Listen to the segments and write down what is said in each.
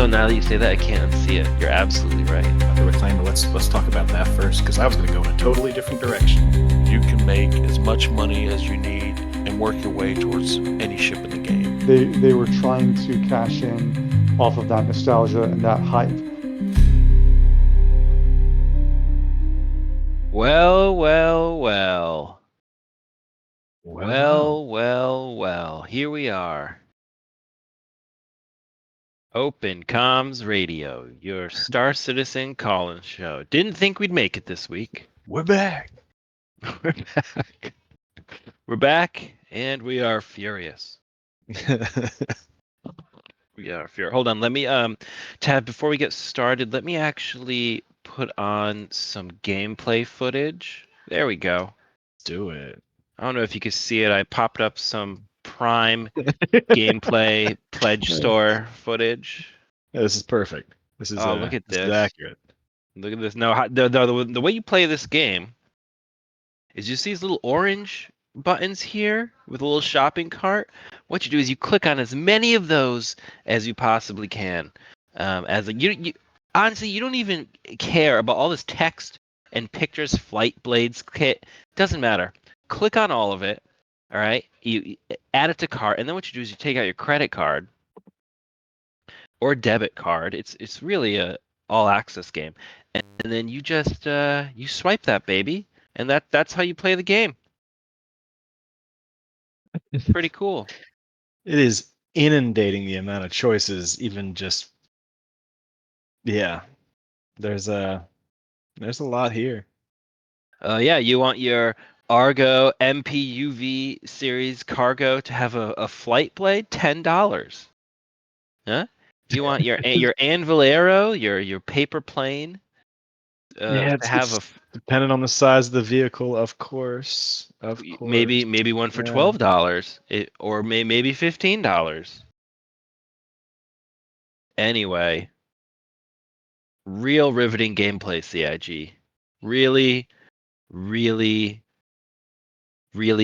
know, now that you say that, I can't unsee it. You're absolutely right. The Reclaimer, let's talk about that first, because I was going to go in a totally different direction. You can make as much money as you need and work your way towards any ship in the game. They were trying to cash in off of that nostalgia and that hype. Well. Here we are. Open Comms Radio, your Star Citizen call-in show. Didn't think we'd make it this week. We're back. We're back. We're back, and we are furious. We are furious. Hold on, let me, Tab, before we get started, let me actually put on some gameplay footage. There we go. Let's do it. I don't know if you can see it. I popped up some Prime gameplay pledge store footage. Yeah, this is perfect. This is look at this this. is accurate. Look at this. No, the way you play this game is you see these little orange buttons here with a little shopping cart. What you do is you click on as many of those as you possibly can. You honestly, you don't even care about all this text and pictures, flight blades kit. Doesn't matter. Click on all of it. All right. You add it to cart, and then what you do is you take out your credit card or debit card. It's really a all access game, and then you just you swipe that baby, and that's how you play the game. It's pretty cool. It is inundating the amount of choices, even just There's a lot here. Yeah, you want your Argo MPUV series cargo to have a flight blade? $10. Huh? You want your Anvil Arrow, your paper plane? To have it's dependent on the size of the vehicle, of course. Maybe one for $12, or maybe $15. Anyway, real riveting gameplay, CIG. Really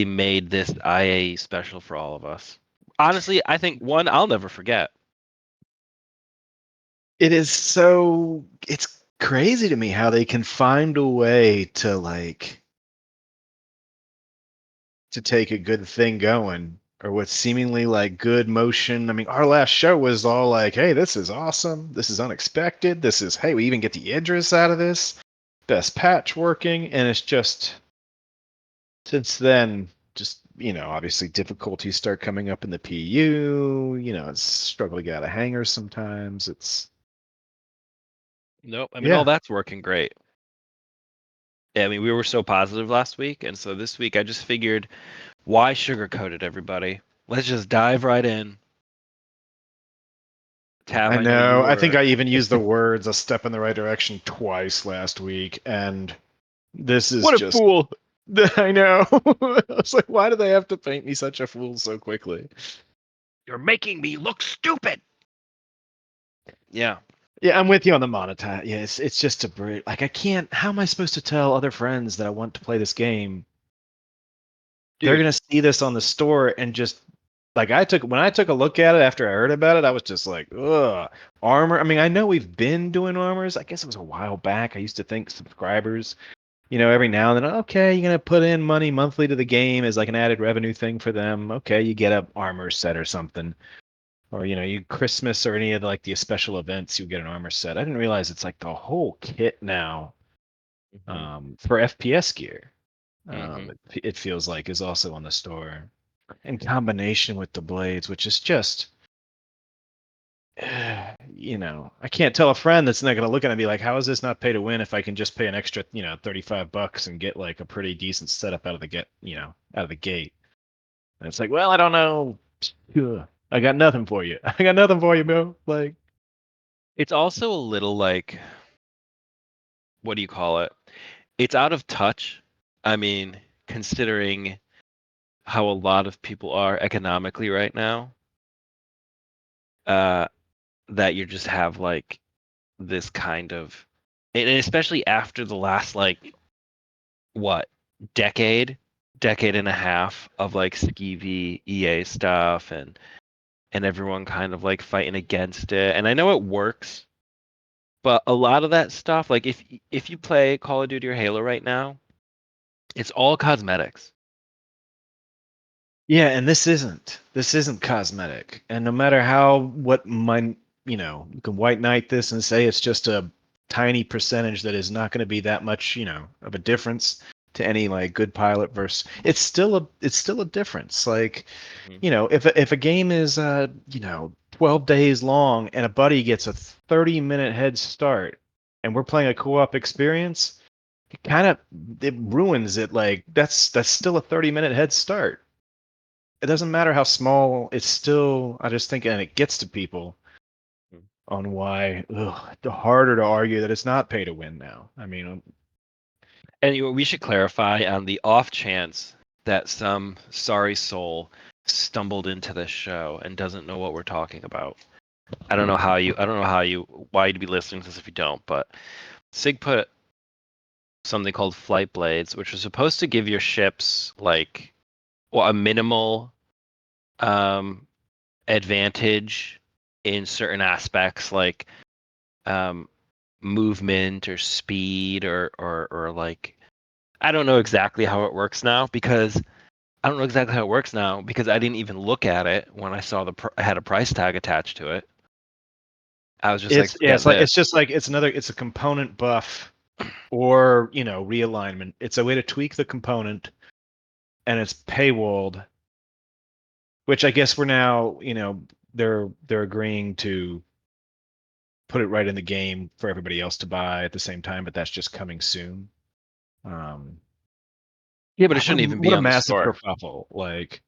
made this IAE special for all of us. Honestly, I think one I'll never forget. It's crazy to me how they can find a way to take a good thing going, or with seemingly like good motion. I mean, our last show was all like, hey, this is awesome, this is unexpected, hey, we even get the Idris out of this, best patch working, and it's just since then, just obviously difficulties start coming up in the PU. It's struggle to get out of hangars sometimes. Nope. I mean, all that's working great. Yeah, I mean, we were so positive last week, and so this week I just figured, why sugarcoat it, everybody? Let's just dive right in. Tab, I know. I think I even used the words "a step in the right direction" twice last week, and this is what a fool. I know. I was like, why do they have to paint me such a fool so quickly? You're making me look stupid. Yeah. Yeah, I'm with you on the monetize. Yeah, it's just a bridge. Like, I can't. How am I supposed to tell other friends that I want to play this game? Dude. They're gonna see this on the store and just like when I took a look at it after I heard about it, I was just like, ugh, armor. I mean, I know we've been doing armors. I guess it was a while back. I used to think subscribers, every now and then, okay, you're gonna put in money monthly to the game as like an added revenue thing for them. Okay, you get a armor set or something. Or you Christmas or any of like the special events, you get an armor set. I didn't realize it's like the whole kit now. For FPS gear. It feels like is also on the store, in combination with the blades, which is just, I can't tell a friend that's not going to look at it and be like, how is this not pay to win if I can just pay an extra, $35 and get like a pretty decent setup out of the gate. And it's like, well, I don't know. I got nothing for you. I got nothing for you, bro. Like, it's also a little like, what do you call it? It's out of touch. I mean, considering how a lot of people are economically right now, that you just have like this kind of, and especially after the last like, what, decade and a half of like skeevy EA stuff and and everyone kind of like fighting against it. And I know it works, but a lot of that stuff, like if you play Call of Duty or Halo right now, it's all cosmetics. Yeah, and this isn't cosmetic. And no matter what you can white knight this and say it's just a tiny percentage that is not going to be that much, of a difference to any like good pilot versus it's still a difference. Like, Mhm. if a game is 12 days long and a buddy gets a 30-minute head start and we're playing a co-op experience, it ruins it. Like that's still a 30-minute head start. It doesn't matter how small, it's still, I just think, and it gets to people on why the harder to argue that it's not pay to win now. I mean, And we should clarify on the off chance that some sorry soul stumbled into this show and doesn't know what we're talking about. I don't know why you'd be listening to this if you don't, but Sig put something called flight blades, which was supposed to give your ships like a minimal advantage in certain aspects, like movement or speed or like I don't know exactly how it works now because I didn't even look at it when I saw I had a price tag attached to it. I was just like, forget this. it's a component buff or, realignment. It's a way to tweak the component and it's paywalled, which I guess we're now, they're agreeing to put it right in the game for everybody else to buy at the same time, but that's just coming soon. Yeah, but it shouldn't even be What a on the massive store. kerfuffle! Like,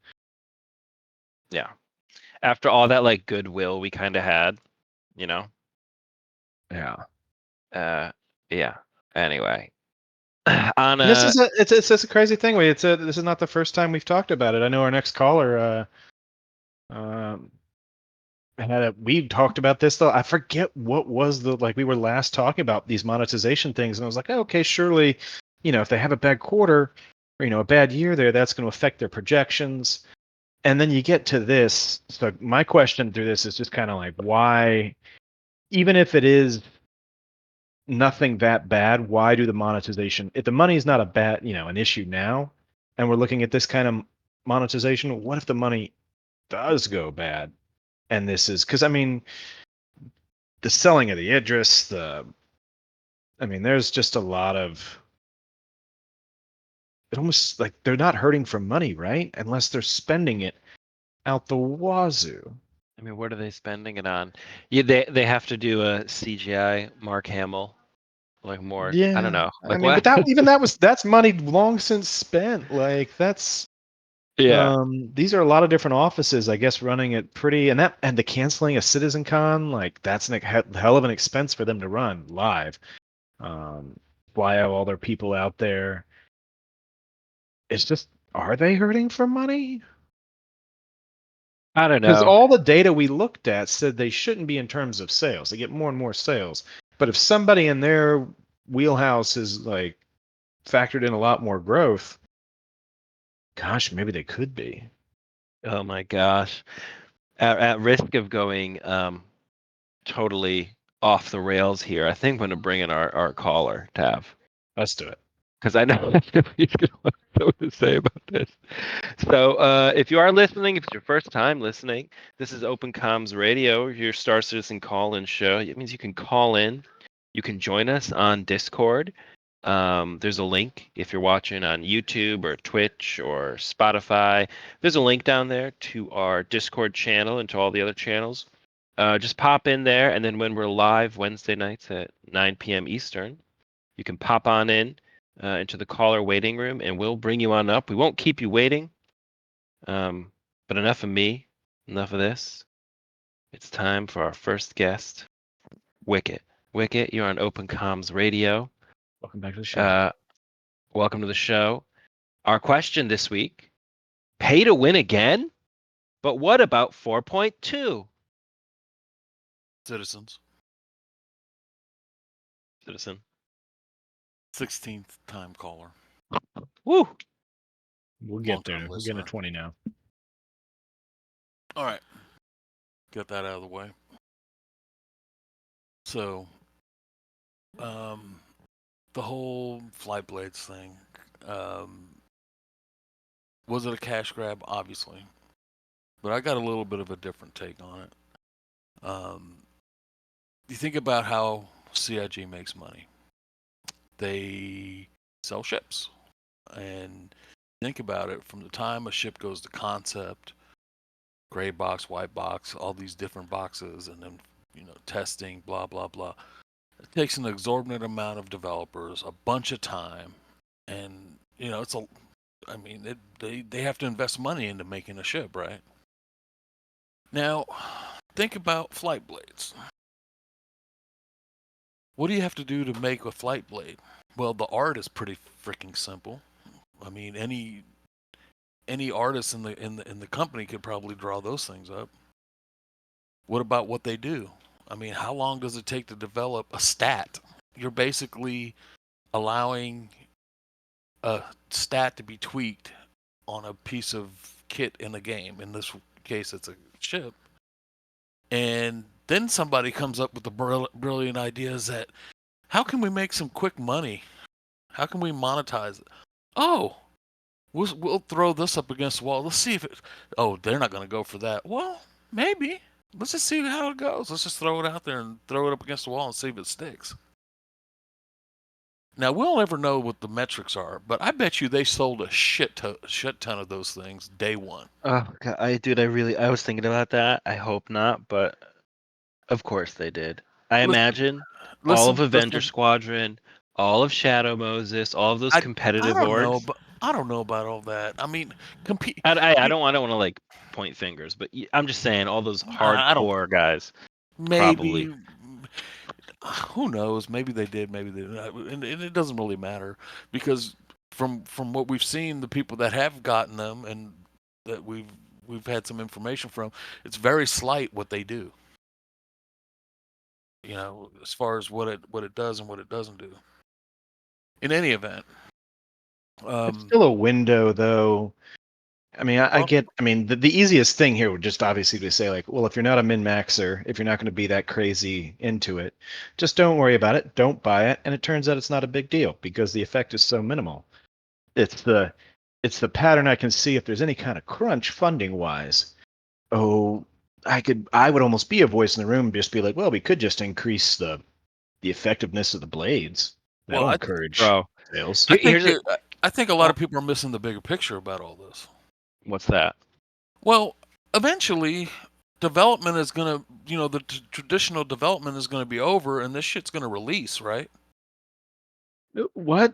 Yeah. After all that like goodwill we kind of had, yeah. Yeah. Anyway, on And this is it's a crazy thing. This is not the first time we've talked about it. I know our next caller we talked about this though. I forget what was we were last talking about these monetization things, and I was like, oh, okay, surely, if they have a bad quarter or a bad year there, that's going to affect their projections. And then you get to this. So my question through this is just kind of like, why, even if it is nothing that bad, why do the monetization? If the money is not a bad, an issue now, and we're looking at this kind of monetization, what if the money does go bad? And this is because, I mean, the selling of the Idris, there's just a lot of, it almost like they're not hurting for money, right? Unless they're spending it out the wazoo. I mean, what are they spending it on? Yeah, they have to do a CGI Mark Hamill, like more. I don't Yeah, know, I like mean, what? but that's money long since spent. Like that's Yeah, these are a lot of different offices, I guess, running it pretty, and the canceling a CitizenCon, like that's a hell of an expense for them to run live. Fly out all their people out there. It's just, are they hurting for money? I don't Because know. all the data we looked at said they shouldn't be in terms of sales. They get more and more sales. But if somebody in their wheelhouse is like factored in a lot more growth, gosh, maybe they could be. Oh my gosh, at risk of going totally off the rails here, I think I'm gonna bring in our caller, Tav, Let's do it. because I know he's gonna have something to say about this. So if you are listening, if it's your first time listening, this is Open Comms Radio, your Star Citizen call-in show. It means you can call in. You can join us on Discord. There's a link if you're watching on YouTube or Twitch or Spotify. There's a link down there to our Discord channel and to all the other channels. Just pop in there, and then when we're live Wednesday nights at 9 p.m. Eastern, you can pop on in into the caller waiting room, and we'll bring you on up. We won't keep you waiting. But enough of me, enough of this. It's time for our first guest, Wikkett. Wikkett, you're on Open Comms Radio. Welcome back to the show. Welcome to the show. Our question this week: pay to win again? But what about 4.2? Citizens. Citizen. 16th time caller. Woo! We'll get Long-time there. We're getting to listener. 20 now. All right. get that out of the way. So, the whole Flight Blades thing, was it a cash grab? Obviously, but I got a little bit of a different take on it. You think about how CIG makes money. They sell ships, and think about it, from the time a ship goes to concept, gray box, white box, all these different boxes, and then testing, blah blah blah. It takes an exorbitant amount of developers, a bunch of time, and it's a. I mean, they have to invest money into making a ship, right? Now, think about Flight Blades. What do you have to do to make a Flight Blade? Well, the art is pretty freaking simple. I mean, any artist in the company could probably draw those things up. What about what they do? I mean, how long does it take to develop a stat? You're basically allowing a stat to be tweaked on a piece of kit in a game. In this case, it's a ship. And then somebody comes up with the brilliant ideas that, how can we make some quick money? How can we monetize it? Oh, we'll throw this up against the wall. Let's see if it. Oh, they're not going to go for that. Well, maybe. Let's just see how it goes. Let's just throw it out there and throw it up against the wall and see if it sticks. Now, we'll never know what the metrics are, but I bet you they sold a shit ton of those things day one. Oh God, I was thinking about that. I hope not, but of course they did. I imagine all of Avenger Squadron, all of Shadow Moses, all of those competitive orgs. I don't know about all that. I mean, compete. I don't want to like point fingers, but I'm just saying all those hardcore guys. Maybe. Probably. Who knows? Maybe they did. Maybe they didn't. And it doesn't really matter, because from what we've seen, the people that have gotten them and that we've had some information from, it's very slight what they do. As far as what it does and what it doesn't do. In any event, it's still a window, though. I mean, I get. I mean, the easiest thing here would just obviously be to say, like, well, if you're not a min-maxer, if you're not going to be that crazy into it, just don't worry about it. Don't buy it. And it turns out it's not a big deal because the effect is so minimal. It's the pattern I can see if there's any kind of crunch funding wise. Oh, I would almost be a voice in the room, just be like, well, we could just increase the effectiveness of the blades. That'll encourage sales. I think a lot of people are missing the bigger picture about all this. What's that? Well, eventually, development is going to, the traditional development is going to be over, and this shit's going to release, right? What?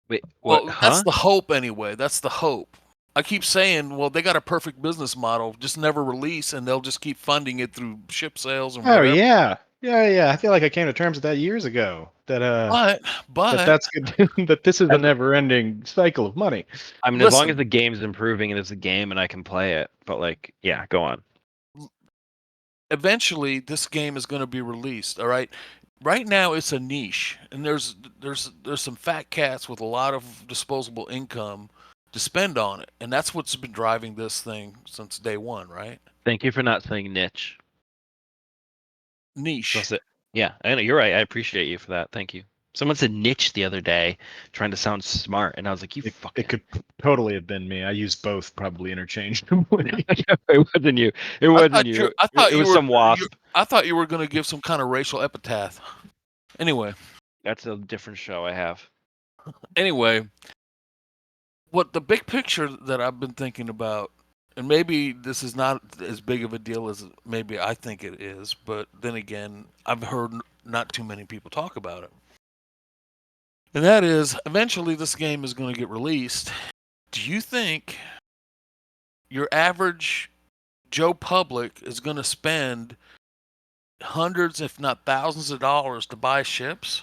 Wait, what? Well, that's the hope anyway. That's the hope. I keep saying, well, they got a perfect business model. Just never release, and they'll just keep funding it through ship sales and whatever. Oh, yeah. Yeah. I feel like I came to terms with that years ago. But that's good. That this is a never-ending cycle of money. I mean, as long as the game's improving and it's a game and I can play it, but yeah, go on. Eventually, this game is going to be released. All right. Right now, it's a niche, and there's some fat cats with a lot of disposable income to spend on it, and that's what's been driving this thing since day one, right? Thank you for not saying niche. Niche. Yeah, I know, you're right. I appreciate you for that. Thank you. Someone said niche the other day, trying to sound smart, and I was like, It could totally have been me. I used both probably interchangeably. It wasn't you. It wasn't you. It was some wasp. I thought you were going to give some kind of racial epithet. Anyway. That's a different show I have. Anyway, what the big picture that I've been thinking about, and maybe this is not as big of a deal as maybe I think it is, but then again, I've heard not too many people talk about it. And that is, eventually this game is going to get released. Do you think your average Joe Public is going to spend hundreds, if not thousands of dollars to buy ships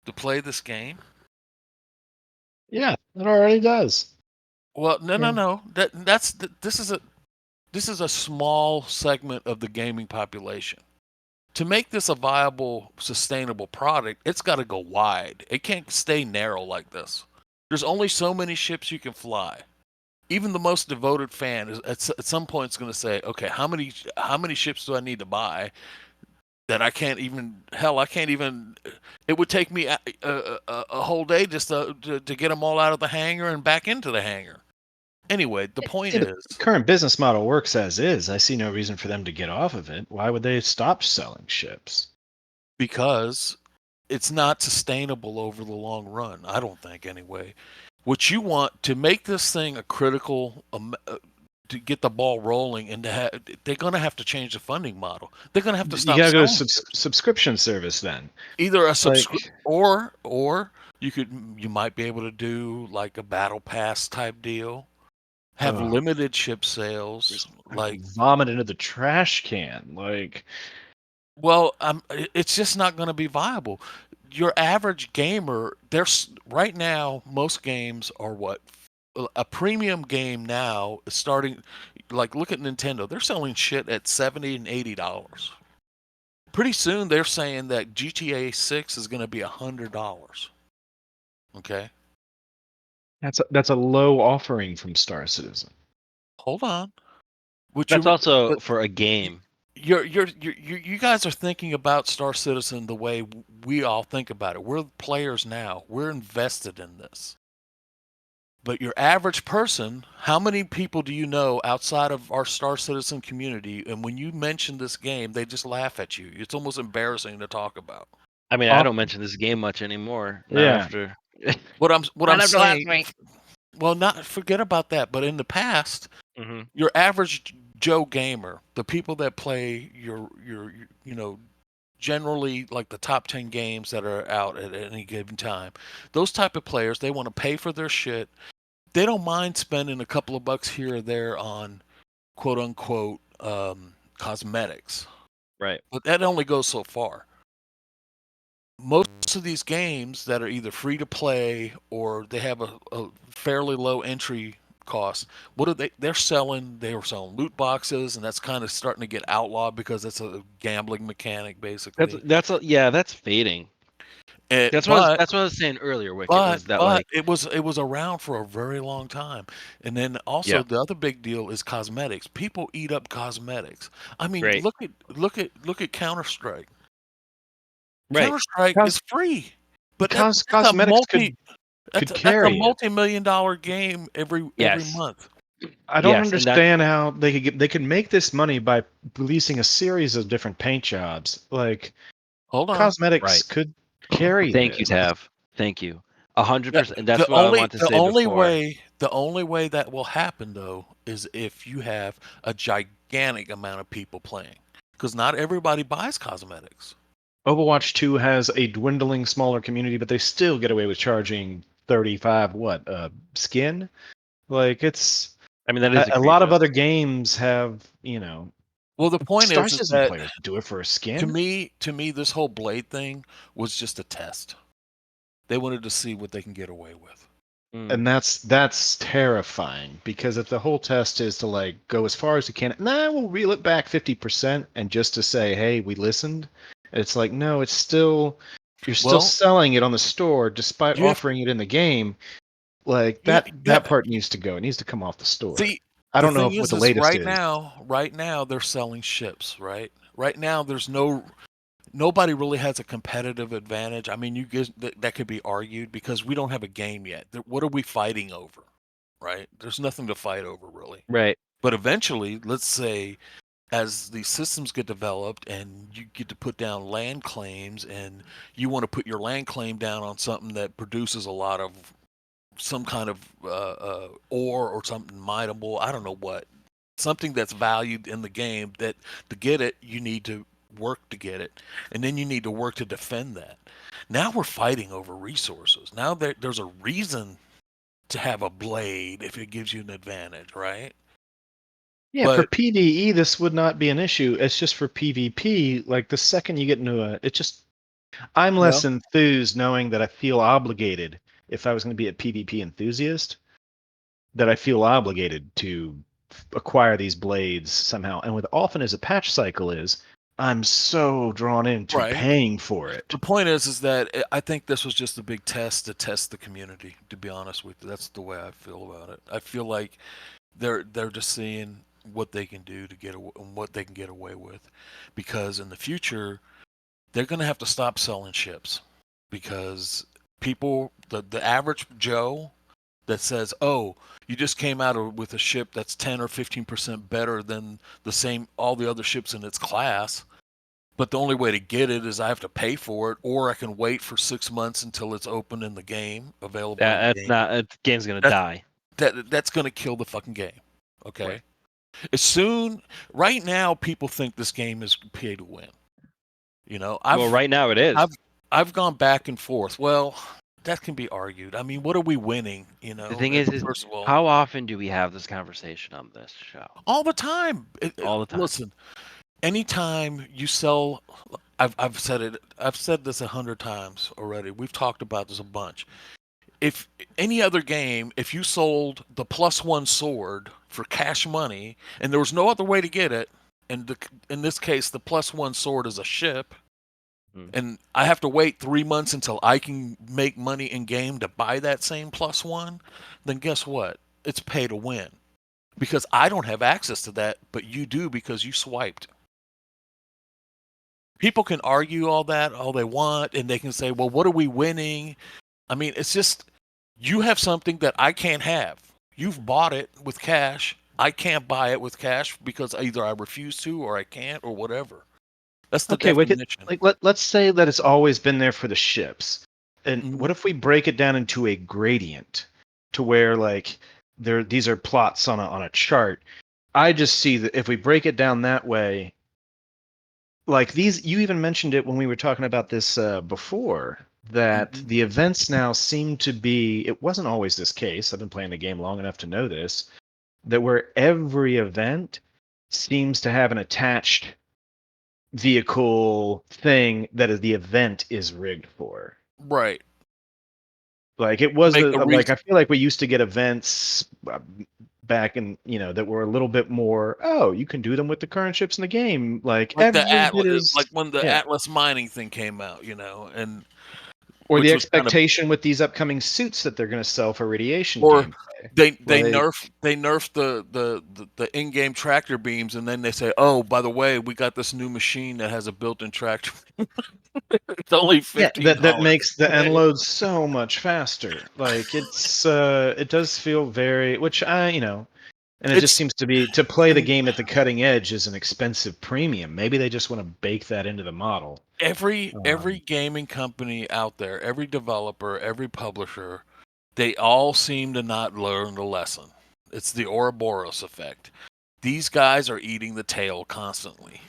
to play this game? Yeah, it already does. Well, no. This is a small segment of the gaming population. To make this a viable, sustainable product, it's got to go wide. It can't stay narrow like this. There's only so many ships you can fly. even the most devoted fan is at some point is going to say, okay, how many ships do I need to buy that I can't even, hell, I can't even, it would take me a whole day just to get them all out of the hangar and back into the hangar. Anyway, the point See, the is, current business model works as is. I see no reason for them to get off of it. Why would they stop selling ships? because it's not sustainable over the long run, I don't think, anyway. What you want to make this thing a critical, to get the ball rolling, and they're going to have to change the funding model. They're going to have to You stop gotta go to selling subscription service then. either a Like, subscription or you might be able to do like a battle pass type deal, have Ugh. limited ship sales, like, vomit into the trash can. Like, well, it's just not going to be viable. Your average gamer, there's right now, most games are what a premium game now is starting. Like, look at Nintendo; they're selling shit at $70 and $80. Pretty soon, they're saying that GTA 6 is going to be $100. Okay, that's a low offering from Star Citizen. hold on. That's also but for a game. you guys are thinking about Star Citizen the way we all think about it. We're players now. We're invested in this. But your average person, how many people do you know outside of our Star Citizen community? And when you mention this game, they just laugh at you. It's almost embarrassing to talk about. I mean, I don't mention this game much anymore. Not Yeah. after. What I'm Not after last saying. week. Well, not forget about that. But in the past, Mm-hmm. your average Joe gamer, the people that play your generally like the top 10 games that are out at any given time, those type of players, they want to pay for their shit. They don't mind spending a couple of bucks here or there on quote unquote cosmetics, Right. but that only goes so far. Most of these games that are either free to play or they have a fairly low entry cost, what are they? They were selling loot boxes, and that's kind of starting to get outlawed because it's a gambling mechanic, basically. That's fading. That's what I was saying earlier, Wikkett, was that but like it was around for a very long time. And then also Yeah. the other big deal is cosmetics. People eat up cosmetics. I mean, Right. look at Counter-Strike. Right. Counter-Strike is free, but that's a Cosmetics could that's a carry it. multi-million-dollar game every Yes. month. I don't Yes, and that's understand how they could make this money by releasing a series of different paint jobs. Like, Hold on. cosmetics Right. could carry Thank you, this. Tav. Thank you. 100%. And that's The what I only want to the say only before. way that will happen though is if you have a gigantic amount of people playing, because not everybody buys cosmetics. Overwatch 2 has a dwindling smaller community, but they still get away with charging 35 skin? Like, it's I mean, that is a lot of egregious. other games have, Well, the point Star is Citizen that players do it for a skin. to me, this whole Blade thing was just a test. They wanted to see what they can get away with. And that's terrifying, because if the whole test is to like go as far as you can, we'll reel it back 50%, and just to say, hey, we listened. It's like, no, it's still, you're still selling it on the store despite offering it in the game. Like, that part needs to go. It needs to come off the store. See, I don't know thing what the is latest is. right now they're selling ships, right? Right now there's nobody really has a competitive advantage. I mean, you guys, that could be argued because we don't have a game yet. What are we fighting over, right? There's nothing to fight over, really. Right. But eventually, let's say, as these systems get developed and you get to put down land claims, and you want to put your land claim down on something that produces a lot of some kind of ore or something mineable, I don't know what, something that's valued in the game, that to get it, you need to work to get it, and then you need to work to defend that. Now we're fighting over resources. Now there's a reason to have a blade if it gives you an advantage, right? Yeah, for PvE, this would not be an issue. It's just for PvP. Like, the second you get into I'm less enthused knowing that I feel obligated. If I was going to be a PvP enthusiast, that I feel obligated to acquire these blades somehow. And with often as a patch cycle is, I'm so drawn into Right. paying for it. The point is that I think this was just a big test to test the community. To be honest with you, that's the way I feel about it. I feel like they're just seeing what they can do to what they can get away with, because in the future they're going to have to stop selling ships, because people, the average Joe that says, "Oh, you just came out with a ship that's 10 or 15% better than all the other ships in its class, but the only way to get it is I have to pay for it, or I can wait for 6 months until it's open in the game, available in the That's game." not. The game's gonna That's- die. That's going to kill the fucking game. Okay. Right. Right now, people think this game is pay to win. Well, right now it is. I've gone back and forth. Well, that can be argued. I mean, what are we winning? The thing is first of all, how often do we have this conversation on this show? all the time. All the time. Listen, anytime you sell, I've said it. I've said this 100 times already. We've talked about this a bunch. If any other game, if you sold the +1 sword for cash money and there was no other way to get it, and in this case the +1 sword is a ship, and I have to wait 3 months until I can make money in game to buy that same +1, then guess what? It's pay to win, because I don't have access to that, but you do because you swiped. People can argue all they want, and they can say, well, what are we winning? I mean, it's just, you have something that I can't have. You've bought it with cash. I can't buy it with cash because either I refuse to, or I can't, or whatever. That's the definition. Wikkett, like let's say that it's always been there for the ships. And what if we break it down into a gradient to where like these are plots on a chart? I just see that if we break it down that way, like these, you even mentioned it when we were talking about this before, that the events now seem to be, it wasn't always this case, I've been playing the game long enough to know this, that where every event seems to have an attached vehicle thing that the event is rigged for. Right. Like it was like I feel like we used to get events back in, that were a little bit more, oh, you can do them with the current ships in the game, like every bit is like when the Atlas mining thing came out, and or the expectation with these upcoming suits that they're going to sell for radiation or gameplay. They nerf the in-game tractor beams, and then they say, oh, by the way, we got this new machine that has a built-in tractor. It's only $15. That makes the end load so much faster. Like it does feel very, which and it just seems to play the game at the cutting edge is an expensive premium. Maybe they just want to bake that into the model. Every gaming company out there, every developer, every publisher, they all seem to not learn the lesson. It's the Ouroboros effect. These guys are eating the tail constantly.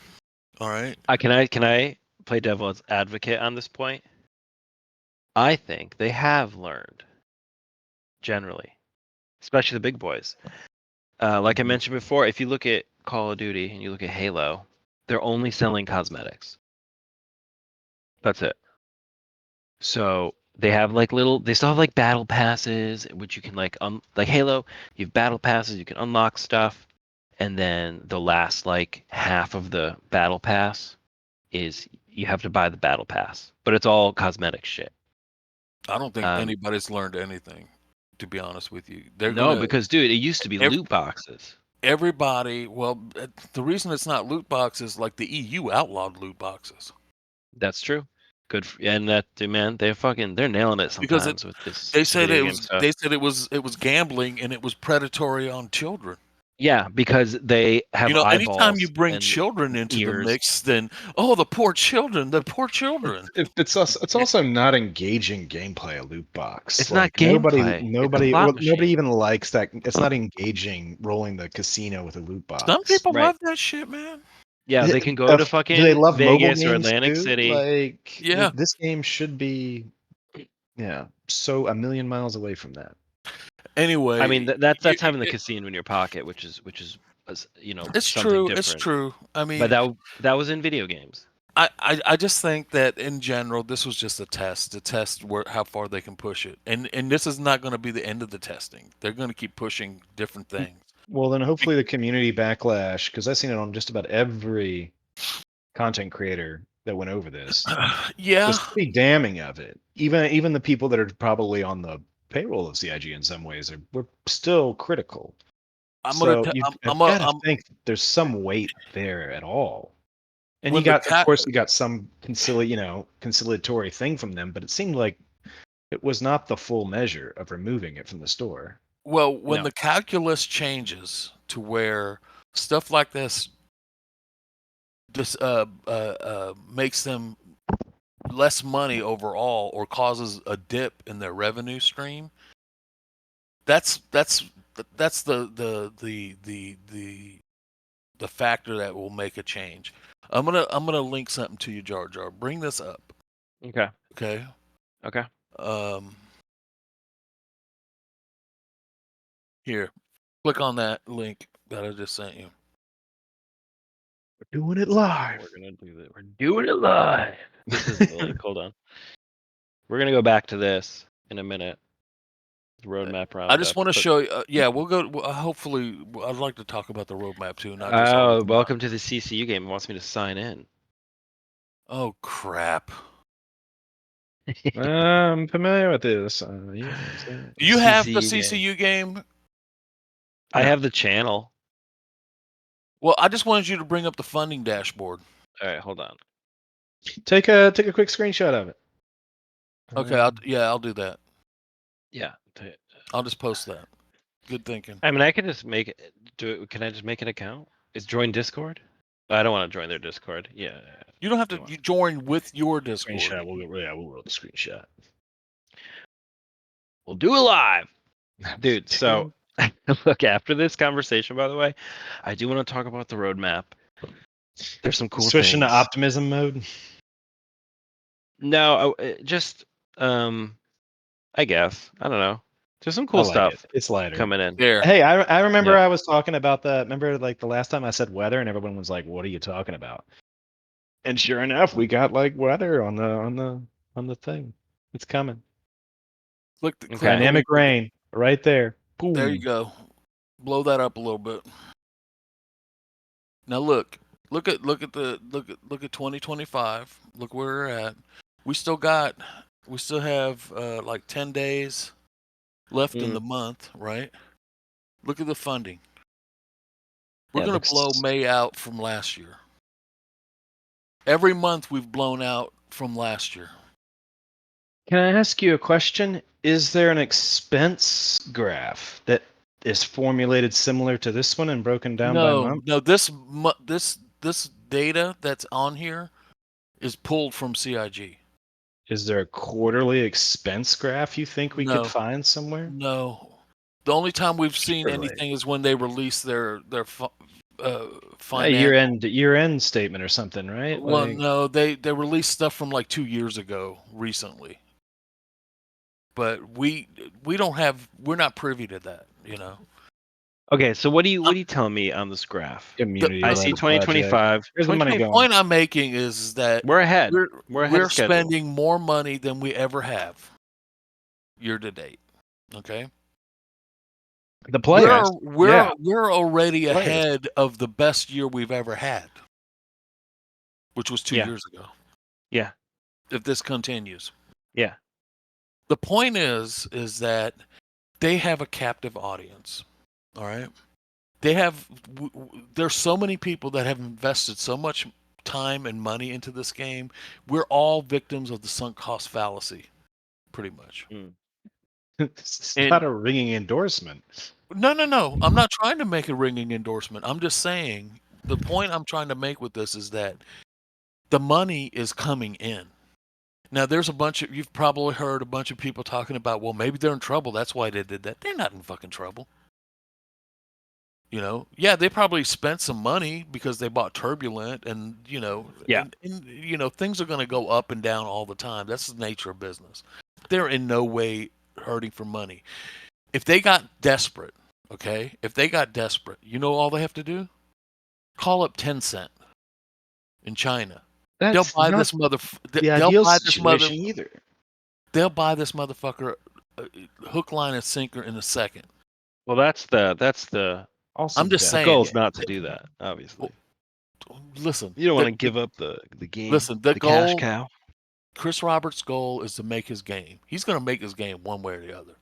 All right. Can I play devil's advocate on this point? I think they have learned, generally, especially the big boys. Like I mentioned before, if you look at Call of Duty and you look at Halo, they're only selling cosmetics. That's it. So they have they still have like battle passes, which you can like Halo, you have battle passes, you can unlock stuff, and then the last like half of the battle pass is you have to buy the battle pass, but it's all cosmetic shit. I don't think anybody's learned anything, to be honest with you. Because dude, it used to be loot boxes. Everybody, the reason it's not loot boxes, like the EU outlawed loot boxes. That's true. Good, and that man, they're nailing it sometimes with this. They said it was gambling and it was predatory on children. Yeah, because they have eyeballs. Anytime you bring children into the mix, then the poor children. It's also not engaging gameplay. A loot box. It's not gameplay. Nobody even likes that. It's not engaging. Rolling the casino with a loot box. Some people love that shit, man. Yeah, they can go to fucking do they love Vegas or Atlantic City. This game should be, so a million miles away from that. Anyway, I mean that's having the casino in your pocket, which is it's true. Different. It's true. I mean, but that was in video games. I just think that in general this was just a test to test how far they can push it, and this is not going to be the end of the testing. They're going to keep pushing different things. Well, then hopefully the community backlash, because I've seen it on just about every content creator that went over this Yeah, was pretty damning of it. Even the people that are probably on the payroll of CIG in some ways were still critical. I'm gonna. So T- you've I'm. got to I'm think there's some weight there at all. And when you the got, of cat. course, you got some conciliatory thing from them, but it seemed like it was not the full measure of removing it from the store. Well, when No. the calculus changes to where stuff like this just makes them less money overall or causes a dip in their revenue stream, that's the factor that will make a change. I'm gonna link something to you, Jar Jar. Bring this up. Okay. Okay. Okay. Here, click on that link that I just sent you. We're doing it live. We're gonna do that. We're doing it live. This is the link. Hold on. We're gonna go back to this in a minute. Roadmap roundup. I just want to show you. Yeah, we'll go. Hopefully, I'd like to talk about the roadmap too, not just. Oh, welcome to the CCU game. It wants me to sign in. Oh crap! I'm familiar with this. You have the CCU game. I have the channel. Well, I just wanted you to bring up the funding dashboard. All right, hold on. Take a quick screenshot of it. Okay, I'll do that. Yeah. I'll just post that. Good thinking. I mean, I can just make it. Can I just make an account? Is join Discord? I don't want to join their Discord. Yeah. You don't have to. You join with your Discord. Screenshot. We'll roll the screenshot. We'll do it live, dude. So, look, after this conversation, by the way, I do want to talk about the roadmap. There's some cool Switch things. into optimism mode. No, just I guess I don't know. There's some cool stuff. It's lighter coming in. There. Hey, I remember I was talking about that. Remember, like the last time I said weather, and everyone was like, "What are you talking about?" And sure enough, we got like weather on the thing. It's coming. Look, Dynamic rain right there. Boom. There you go. Blow that up a little bit. Now look at 2025. Look where we're at. We still have like 10 days left in the month, right? Look at the funding. We're going to blow May out from last year. Every month we've blown out from last year. Can I ask you a question? Is there an expense graph that is formulated similar to this one and broken down by month? No, this data that's on here is pulled from CIG. Is there a quarterly expense graph you think we could find somewhere? No. The only time we've seen anything is when they release their year-end statement or something, right? Well, no, they released stuff from like 2 years ago recently. But we're not privy to that, you know. Okay, so what are you telling me on this graph? I see 2025. Where's the money going? The point I'm making is that we're ahead. We're spending more money than we ever have year to date. Okay. The players. We're already ahead of the best year we've ever had, which was 2 years ago. Yeah. If this continues. Yeah. The point is that they have a captive audience. All right. There's so many people that have invested so much time and money into this game. We're all victims of the sunk cost fallacy, pretty much. It's not a ringing endorsement. No. I'm not trying to make a ringing endorsement. I'm just saying the point I'm trying to make with this is that the money is coming in. Now, you've probably heard a bunch of people talking about, well, maybe they're in trouble. That's why they did that. They're not in fucking trouble. You know, yeah, they probably spent some money because they bought Turbulent and, you know, things are going to go up and down all the time. That's the nature of business. They're in no way hurting for money. If they got desperate, okay, you know all they have to do? Call up Tencent in China. They'll buy this motherfucker either. They'll buy this motherfucker hook, line, and sinker in a second. Well, that's the. I'm just saying. The goal is not to do that, obviously. listen. You don't want to give up the game. Listen, the cash goal. cow. Chris Roberts' goal is to make his game. He's going to make his game one way or the other.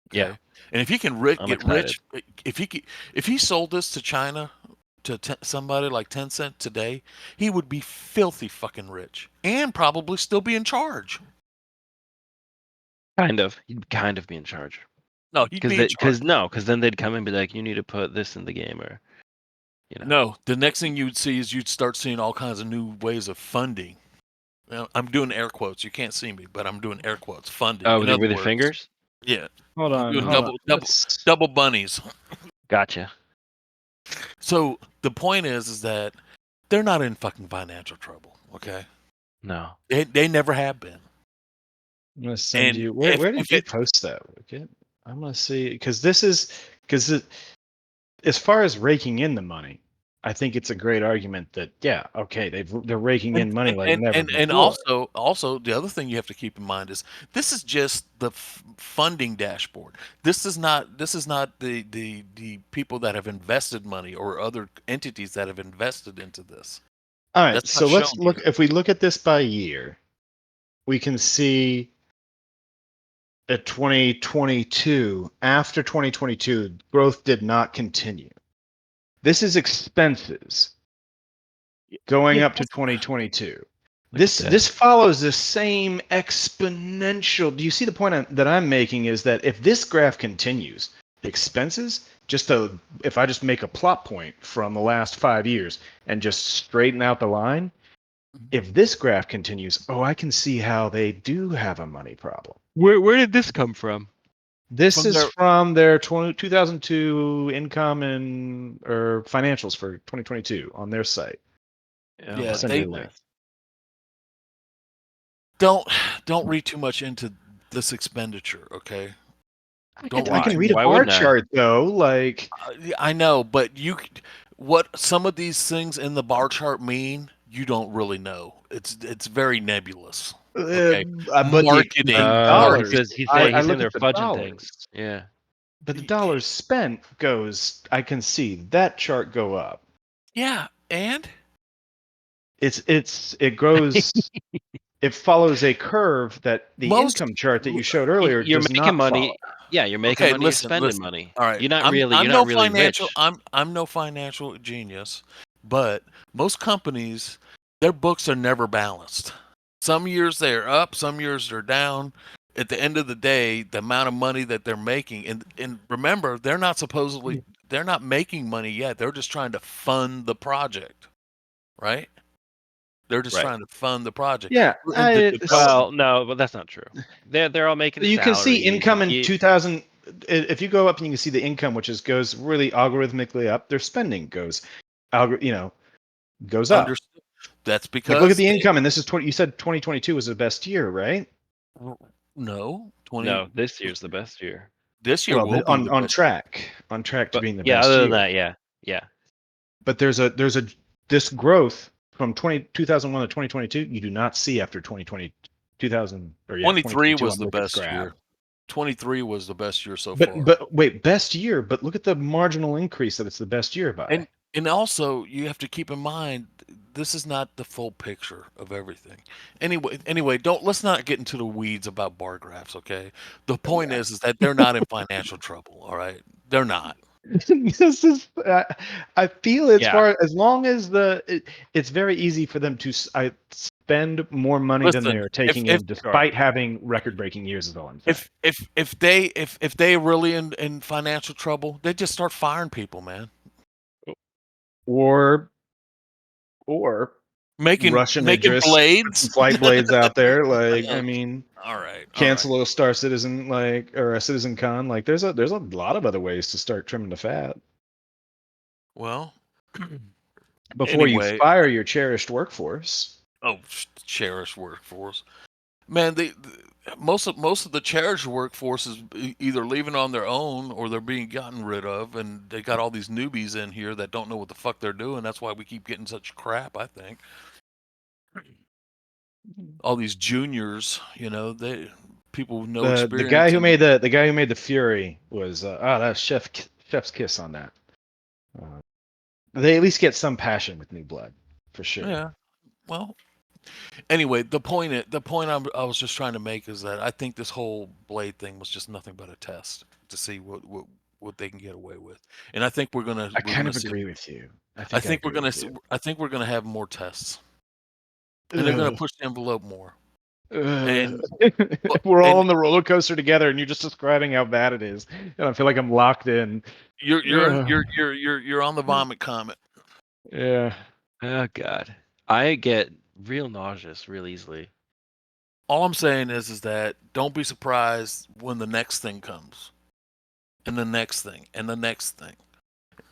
Okay? Yeah. And if he can I'm get excited. rich, if he sold this to China to somebody like Tencent today, he would be filthy fucking rich and probably still be in charge. Kind of. He'd kind of be in charge. No, he'd be in charge. Because then they'd come and be like, you need to put this in the game, or No, the next thing you'd see is you'd start seeing all kinds of new ways of funding. Now, I'm doing air quotes. You can't see me, but I'm doing air quotes. Funding. Oh, In with other your words, fingers? Yeah. Hold on. Doing hold on. double bunnies. Gotcha. So the point is that they're not in fucking financial trouble. Okay. No. They never have been. I'm gonna send And you. Where did if you it- post that, Wikkett? I'm gonna see because as far as raking in the money, I think it's a great argument that okay, they're raking in money like never before. And also the other thing you have to keep in mind is this is just the funding dashboard. This is not the people that have invested money or other entities that have invested into this. All right, That's so not let's shown look. here. If we look at this by year, we can see at 2022, after 2022, growth did not continue. This is expenses going up to 2022. This follows the same exponential. Do you see the point that I'm making? Is that if this graph continues, the expenses, if I just make a plot point from the last 5 years and just straighten out the line, if this graph continues, I can see how they do have a money problem. Where did this come from? This is from their 2002 income or financials for 2022 on their site. Yeah, they don't read too much into this expenditure, okay? I can read a bar chart though, like I know, but what some of these things in the bar chart mean, you don't really know. It's very nebulous. Okay, but marketing. dollars. He's saying they're fudging dollars. things. Yeah, but the dollars spent goes. I can see that chart go up. Yeah, and it grows. It follows a curve that the income chart that you showed earlier you're does making not money. follow. Yeah, you're making money. Listen, you're spending money. All right, you're not I'm really no rich. I'm no financial genius, but most companies, their books are never balanced. Some years they're up, some years they're down. At the end of the day, the amount of money that they're making, and remember, they're not making money yet. They're just trying to fund the project, right? They're just trying to fund the project. Yeah. Well, no, but that's not true. They're all making. You can see income in and 2000. If you go up and you can see the income, which goes really algorithmically up, their spending goes, goes up. Understood. That's because look at the income, and this is you said 2022 was the best year, right? No, this year's the best year. This year will be on track to being the best other year. than that, yeah. But there's this growth from 2001 to 2022 you do not see after 2020 2000 or 23 was the best year. 23 was the best year so far. But wait, best year, but look at the marginal increase that it's the best year by. And also you have to keep in mind this is not the full picture of everything. Anyway, let's not get into the weeds about bar graphs, okay? The point is that they're not in financial trouble, all right? They're not. This is I feel as long as it's very easy for them to spend more money than they are taking in, despite having record-breaking years, is all I'm saying. If they really in financial trouble, they just start firing people, man. Or making Idris, blades, flight blades out there, like yeah. I mean, all right, cancel a Star Citizen, or a Citizen Con. Like there's a lot of other ways to start trimming the fat. Well, before you fire your cherished workforce. Oh, cherished workforce, man! Most of the cherished workforce is either leaving on their own or they're being gotten rid of, and they got all these newbies in here that don't know what the fuck they're doing. That's why we keep getting such crap, I think. All these juniors, people with no experience. The guy who made the Fury was that's Chef's kiss on that. they at least get some passion with new blood, for sure. Yeah. Well, anyway, the point I was just trying to make is that I think this whole blade thing was just nothing but a test to see what they can get away with, and I think we're gonna see. Agree with you. I think we're agree gonna with you. I think we're gonna have more tests, and they're gonna push the envelope more. And we're all and on the roller coaster together, and you're just describing how bad it is, and I feel like I'm locked in. you're on the vomit comet. Yeah. Oh God, I get real nauseous real easily. All I'm saying is that don't be surprised when the next thing comes, and the next thing, and the next thing,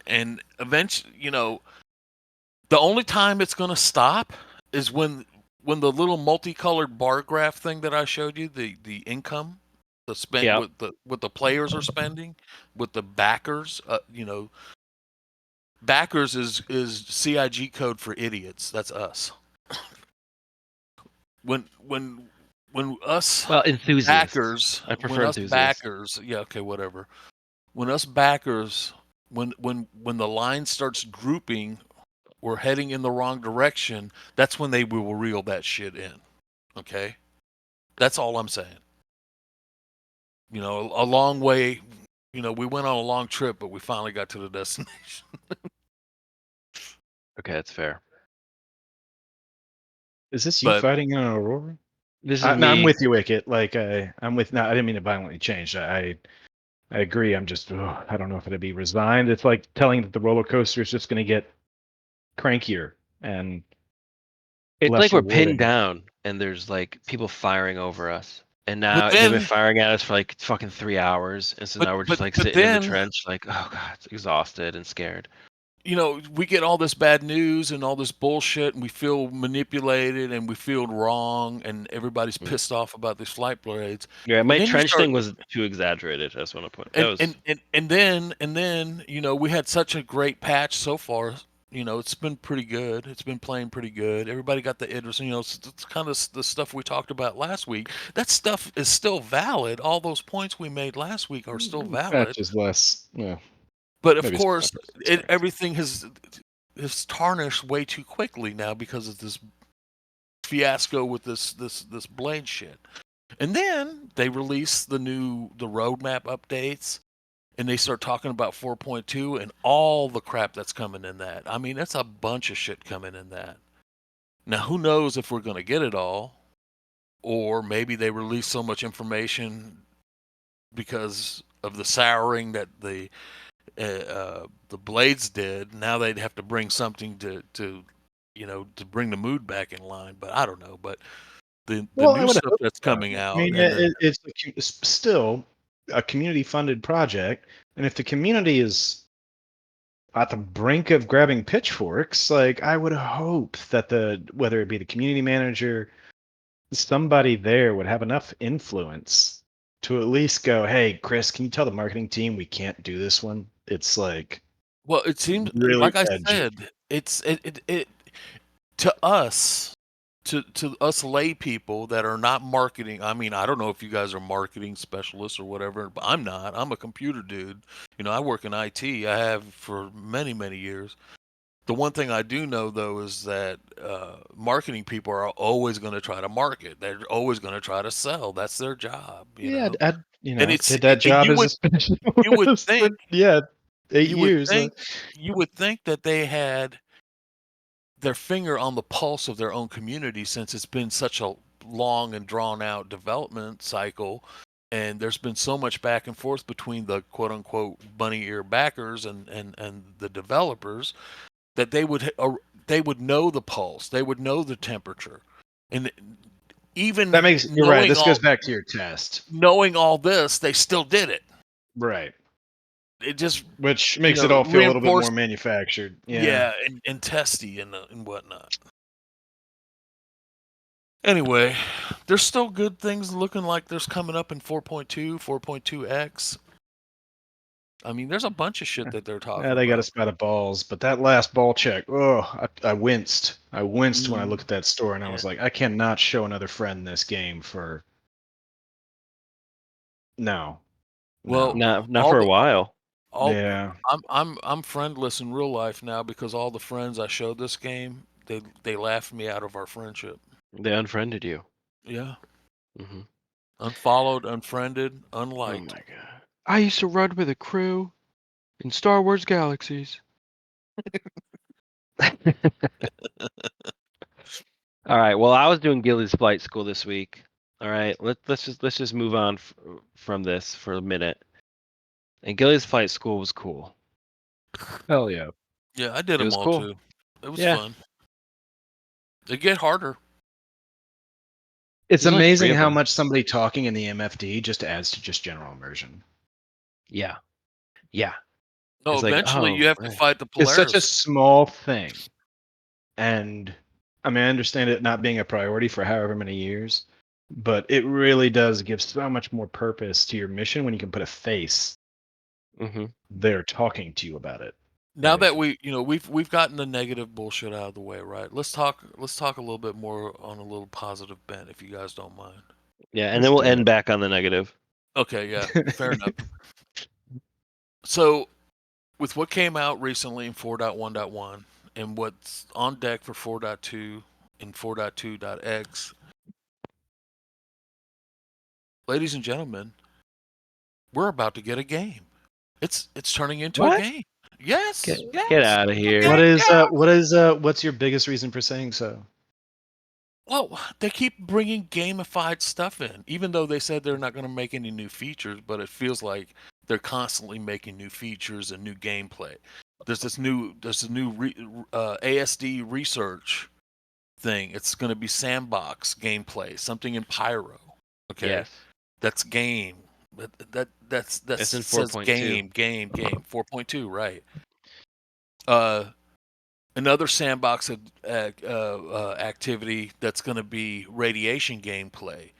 and eventually, the only time it's gonna stop is when the little multicolored bar graph thing that I showed you, the income, the spend Yep. what the players are spending, with the backers, backers is CIG code for idiots. That's us. When us Well, enthusiasts. backers, I prefer when us enthusiasts. backers, yeah, okay, whatever. When us backers, when the line starts drooping, we're heading in the wrong direction. That's when they will reel that shit in. Okay, that's all I'm saying. A long way. We went on a long trip, but we finally got to the destination. Okay, that's fair. Is this you But fighting in an Aurora? This is No, me. I'm with you, Wikkett. Like, I'm with. No, I didn't mean to violently change. I agree. I'm just. I don't know if it'd be resigned. It's like telling that the roller coaster is just going to get crankier and It's less like we're pinned rewarding. down, and there's like people firing over us. And now But they've been then- firing at us for like fucking 3 hours, and so But- now we're just but- like but sitting in the then- trench, like, oh God, exhausted and scared. we get all this bad news and all this bullshit, and we feel manipulated and we feel wrong, and everybody's pissed off about these flight blades. Yeah, my then you trench start- thing was too exaggerated. I just want to point. That was And then we had such a great patch so far. It's been pretty good. It's been playing pretty good. Everybody got the Idris. It's kind of the stuff we talked about last week. That stuff is still valid. All those points we made last week are still valid. Patch is less. Yeah. But of maybe it's course, less respect. everything has tarnished way too quickly now because of this fiasco with this blade shit. And then they release the roadmap updates, and they start talking about 4.2 and all the crap that's coming in that. I mean, that's a bunch of shit coming in that. Now, who knows if we're going to get it all, or maybe they release so much information because of the souring that the blades did. Now they'd have to bring something to bring the mood back in line. But I don't know. But the new stuff that's coming out. I mean, it's still a community-funded project, and if the community is at the brink of grabbing pitchforks, like, I would hope that whether it be the community manager, somebody there would have enough influence to at least go, "Hey, Chris, can you tell the marketing team we can't do this one?" It's like, well, it seems really like I edgy. said, it to us. To us lay people that are not marketing. I mean, I don't know if you guys are marketing specialists or whatever, but I'm not. I'm a computer dude. I work in IT. I have for many, many years. The one thing I do know, though, is that marketing people are always going to try to market. They're always going to try to sell. That's their job. Yeah, know? and it's did that job as a specialist. You would think, 8 years. You would think that they had their finger on the pulse of their own community, since it's been such a long and drawn out development cycle, and there's been so much back and forth between the quote unquote bunny ear backers and the developers, that they would know the pulse, they would know the temperature. And even That makes, you're right. This goes back to your test. Knowing all this, they still did it. Right. It just, which makes it all feel a little bit more manufactured. Yeah, and testy and whatnot. Anyway, there's still good things looking like there's coming up in 4.2, 4.2X. I mean, there's a bunch of shit that they're talking about. Yeah, they got a spot of balls, but that last ball check, I winced. I winced when I looked at that store, and I was like, I cannot show another friend this game for... No. Well, not for a while. Yeah. I'm friendless in real life now because all the friends I showed this game, they laughed me out of our friendship. They unfriended you. Yeah. Hmm. Unfollowed, unfriended, Oh unliked. my god. I used to run with a crew in Star Wars Galaxies. All right. Well, I was doing Gilly's flight school this week. All right. Let's just move on from this for a minute. And Gilly's flight school was cool. Hell yeah. Yeah, I did It them was all cool. too. It was Yeah. fun. They get harder. It's There's only 3 amazing of how them. much somebody talking in the MFD just adds to just general immersion. Yeah. Yeah. No, It's like, eventually oh, you have to right. fight the It's such a Polaris. small thing. And I mean, I understand it not being a priority for however many years, but it really does give so much more purpose to your mission when you can put a face Mm-hmm. there talking to you about it. Now Like, that we've gotten the negative bullshit out of the way, right? Let's talk a little bit more on a little positive bent, if you guys don't mind. Yeah, and Let's then we'll do end it. back on the negative. Okay, yeah, fair enough. So, with what came out recently in 4.1.1 and what's on deck for 4.2 and 4.2.x, ladies and gentlemen, we're about to get a game. It's turning into a What? game. Yes, Get yes. out of here. What's your biggest reason for saying so? Well, they keep bringing gamified stuff in, even though they said they're not going to make any new features, but it feels like they're constantly making new features and new gameplay. There's a new ASD research thing. It's going to be sandbox gameplay, something in Pyro. Okay, Yes. that's game. That's It's in says 4.2. game 4.2, right? Another sandbox activity that's going to be radiation gameplay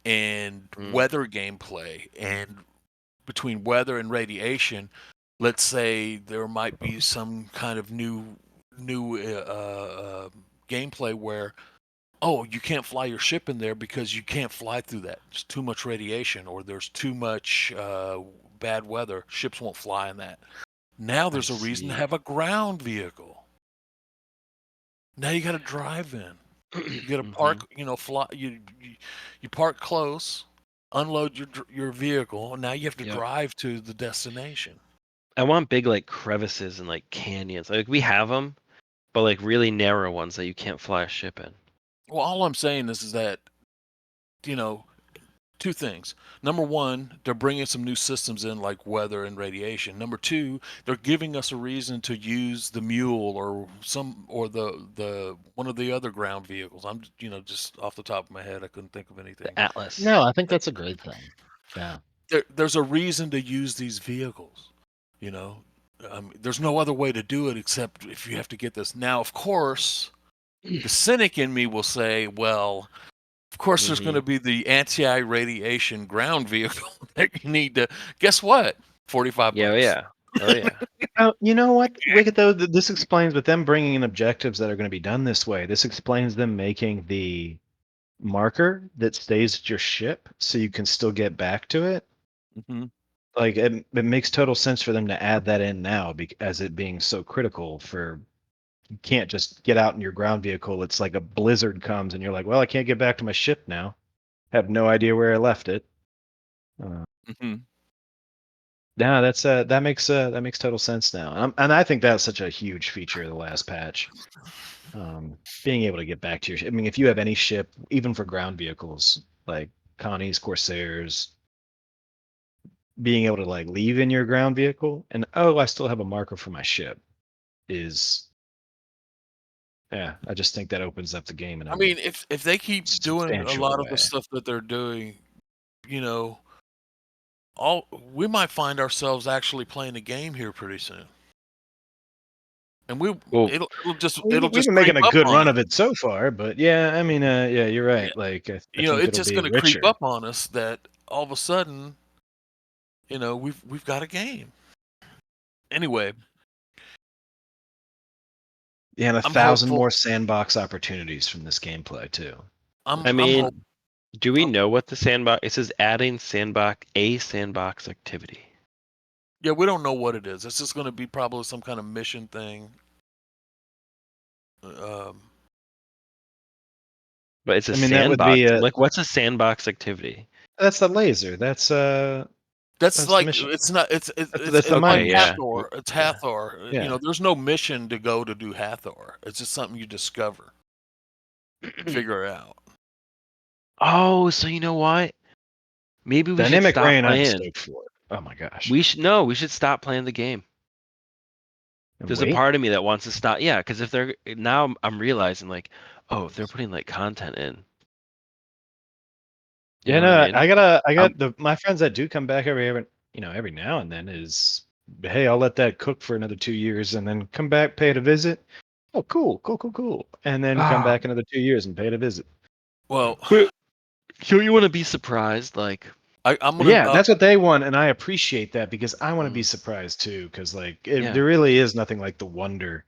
and weather gameplay. And between weather and radiation, let's say there might be some kind of new gameplay where, oh, you can't fly your ship in there because you can't fly through that. There's too much radiation, or there's too much bad weather. Ships won't fly in that. Now there's a reason to see. have a ground vehicle. Now you got to drive in. You got to park. Fly. You park close, unload your vehicle, and now you have to Yep. drive to the destination. I want big like crevices and like canyons. Like we have them, but like really narrow ones that you can't fly a ship in. Well, all I'm saying is that, two things. Number one, they're bringing some new systems in like weather and radiation. Number two, they're giving us a reason to use the mule or the one of the other ground vehicles. I'm just off the top of my head, I couldn't think of anything. The Atlas. No, I think that's a great thing. Yeah. There's a reason to use these vehicles. There's no other way to do it except if you have to get this. Now, of course, the cynic in me will say, well, of course, there's going to be the anti-radiation ground vehicle that you need to. Guess what? $45. Yeah, oh yeah. You know what, Wikkett, though? This explains, with them bringing in objectives that are going to be done this way, this explains them making the marker that stays at your ship so you can still get back to it. Mm-hmm. Like, it makes total sense for them to add that in now, as it being so critical for. You can't just get out in your ground vehicle. It's like a blizzard comes and you're like, well, I can't get back to my ship now. Have no idea where I left it. Mm-hmm. Yeah, that makes total sense now, and I think that's such a huge feature of the last patch. Being able to get back to your ship. I mean, if you have any ship, even for ground vehicles like Connie's, Corsairs, being able to like leave in your ground vehicle and I still have a marker for my ship is. Yeah, I just think that opens up the game. And I mean, if they keep doing a lot of the way. stuff that they're doing, we might find ourselves actually playing a game here pretty soon. And it'll just We've been making a good run of it so far, but yeah, I mean, yeah, you're right. Yeah. Like, I think it's it'll just be going to richer. creep up on us that all of a sudden, we've got a game. Anyway. Yeah, and 1,000 more sandbox opportunities from this gameplay too. Do we know what the sandbox? It says adding a sandbox activity. Yeah, we don't know what it is. It's just going to be probably some kind of mission thing. But it's a I mean, that would sandbox. be Like, what's a sandbox activity? that's the laser. That's That's the like mission. it's not. It's That's the like mining yeah. mission. Hathor. It's Yeah. Hathor. Yeah. You know, there's no mission to go to do Hathor. It's just something you discover, figure out. Oh, so you know what? Maybe we should Dynamic stop rain. I'm playing. stoked for it. Oh my gosh. We should stop playing the game. There's a Wait. part of me that wants to stop. Yeah, because if they're now, I'm realizing like, oh, if they're putting like content in. You Yeah, know what I mean? I got my friends that do come back every now and then is, hey, I'll let that cook for another 2 years and then come back, pay it a visit. Oh, cool. And then come Ah. back another 2 years and pay it a visit. Well, So you want to be surprised, like, I'm gonna. Yeah, that's what they want, and I appreciate that because I want to be Mm. surprised too, because like Yeah. there really is nothing like the wonder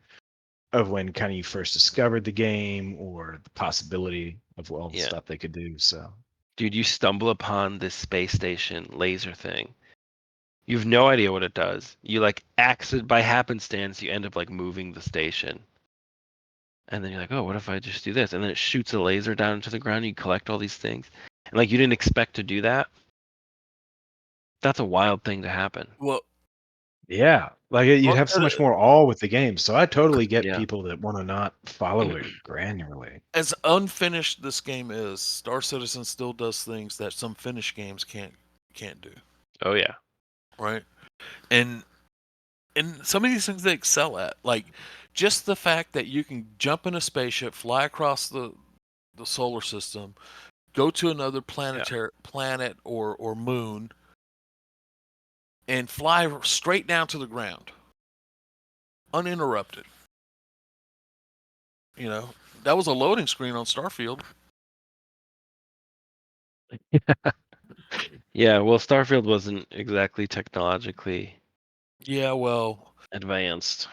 of when kind of you first discovered the game or the possibility of all the Yeah. stuff they could do. So dude, you stumble upon this space station laser thing. You have no idea what it does. You like accident by happenstance, you end up like moving the station. And then you're like, oh, what if I just do this? And then it shoots a laser down into the ground. And you collect all these things, and like you didn't expect to do that. That's a wild thing to happen. Well, yeah, like you'd Well, have so much more awe with the game. So I totally get Yeah. people that want to not follow it granularly. as unfinished this game is, Star Citizen still does things that some finished games can't do. Oh yeah. Right? And some of these things they excel at, like just the fact that you can jump in a spaceship, fly across the solar system, go to another planet or moon, and fly straight down to the ground, uninterrupted. You know, that was a loading screen on Starfield. Yeah. Well, Starfield wasn't exactly technologically Yeah, well, advanced.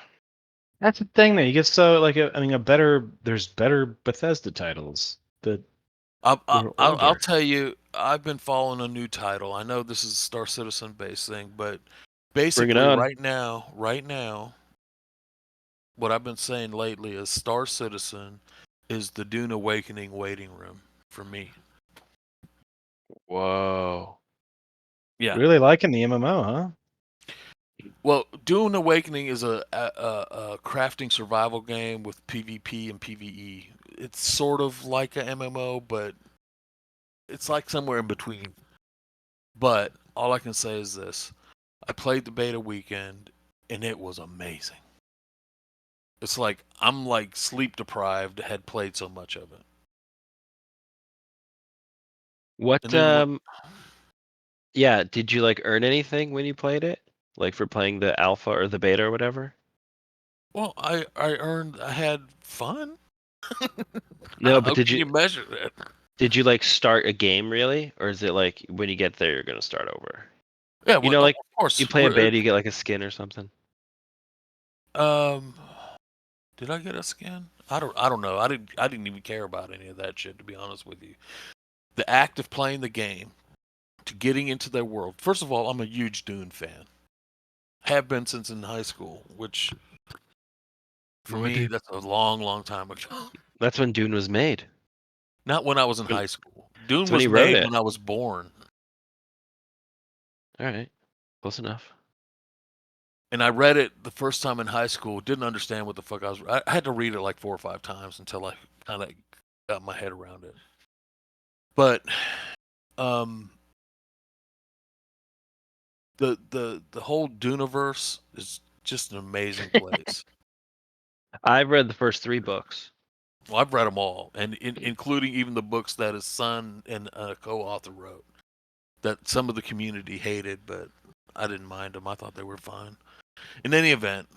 That's the thing that you get so like there's better Bethesda titles that were I'll older. tell you, I've been following a new title. I know this is a Star Citizen based thing, but basically on. right now, what I've been saying lately is Star Citizen is the DUNE Awakening waiting room for me. Whoa. Yeah. Really liking the MMO, huh? Well, DUNE Awakening is a crafting survival game with PvP and PvE. It's sort of like a MMO, but it's like somewhere in between. But all I can say is this. I played the beta weekend, and it was amazing. It's like I'm like sleep deprived, had played so much of it. What And then, yeah, did you like earn anything when you played it? Like for playing the alpha or the beta or whatever? well, I had fun. No, but How did can you you measure that? did you like start a game really? Or is it like when you get there you're gonna start over? Yeah, You well, know, like of course. you play a beta, you get like a skin or something. Did I get a skin? I don't know. I didn't even care about any of that shit, to be honest with you. The act of playing the game, to getting into their world. First of all, I'm a huge Dune fan. Have been since in high school, which for me that's a long time ago. That's when Dune was made. Not when I was in high school. Dune That's when was he wrote made it. when I was born. All right. Close enough. And I read it the first time in high school. Didn't understand what the fuck I had to read it like 4 or 5 times until I kind of got my head around it. But the whole Duneverse is just an amazing place. I've read the first 3 books. Well, I've read them all, and including even the books that his son and a co-author wrote that some of the community hated, but I didn't mind them. I thought they were fine. In any event,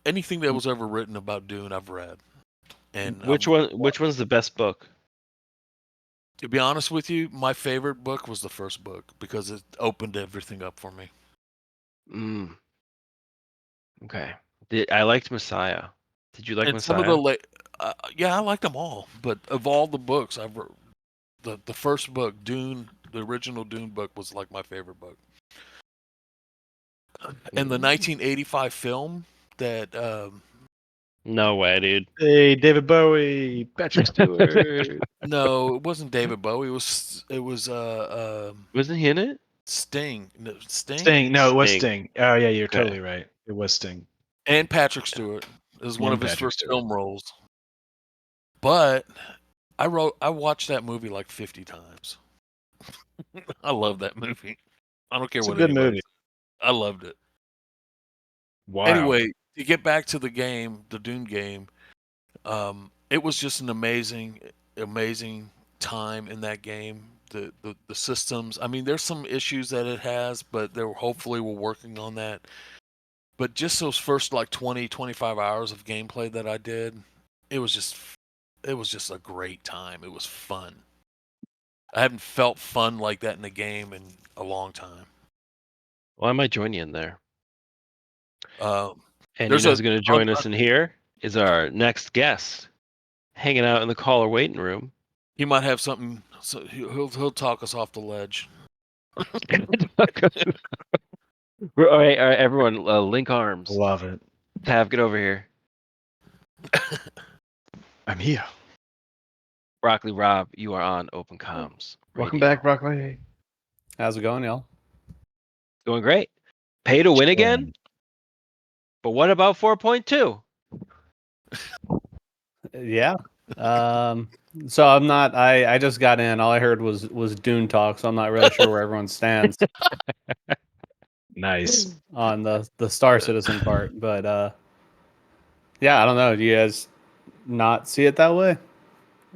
anything that was ever written about Dune, I've read. And Which one's the best book? to be honest with you, my favorite book was the first book because it opened everything up for me. Okay. I liked Messiah. Did you like And Messiah? some of the yeah, I liked them all. But of all the books I've read, the first book, Dune, the original Dune book, was like my favorite book. And the 1985 film that No way, dude. Hey, David Bowie, Patrick Stewart. no, it wasn't David Bowie. It was Wasn't he in it? Sting. No, Sting Sting. No, it was Sting. Sting. Oh yeah, you're Okay. totally right. It was Sting. and Patrick Stewart. It was one And of his Patrick first Stewart. film roles. But I watched that movie like 50 times. I love that movie. I don't care It's a what good anybody movie. says. I loved it. Wow. Anyway, to get back to the game, the Dune game, it was just an amazing time in that game. The systems. I mean, there's some issues that it has, but hopefully we're working on that. But just those first like 20, 25 hours of gameplay that I did, it was just a great time. It was fun. I haven't felt fun like that in a game in a long time. Well, I might join you in there. Um, And There's you know a who's going to ton join us in here is our next guest, hanging out in the caller waiting room. he might have something. So he'll talk us off the ledge. All right, everyone, link arms. Love it. Tav, get over here. I'm here. Broccoli Rob, you are on Open Comms. Welcome Radio. back, Broccoli. How's it going, y'all? Doing great. Pay to win again? But what about 4.2? Yeah. So I'm not. I just got in. All I heard was Dune talk, so I'm not really sure where everyone stands Nice. on the Star Citizen part. But yeah, I don't know. Do you guys not see it that way,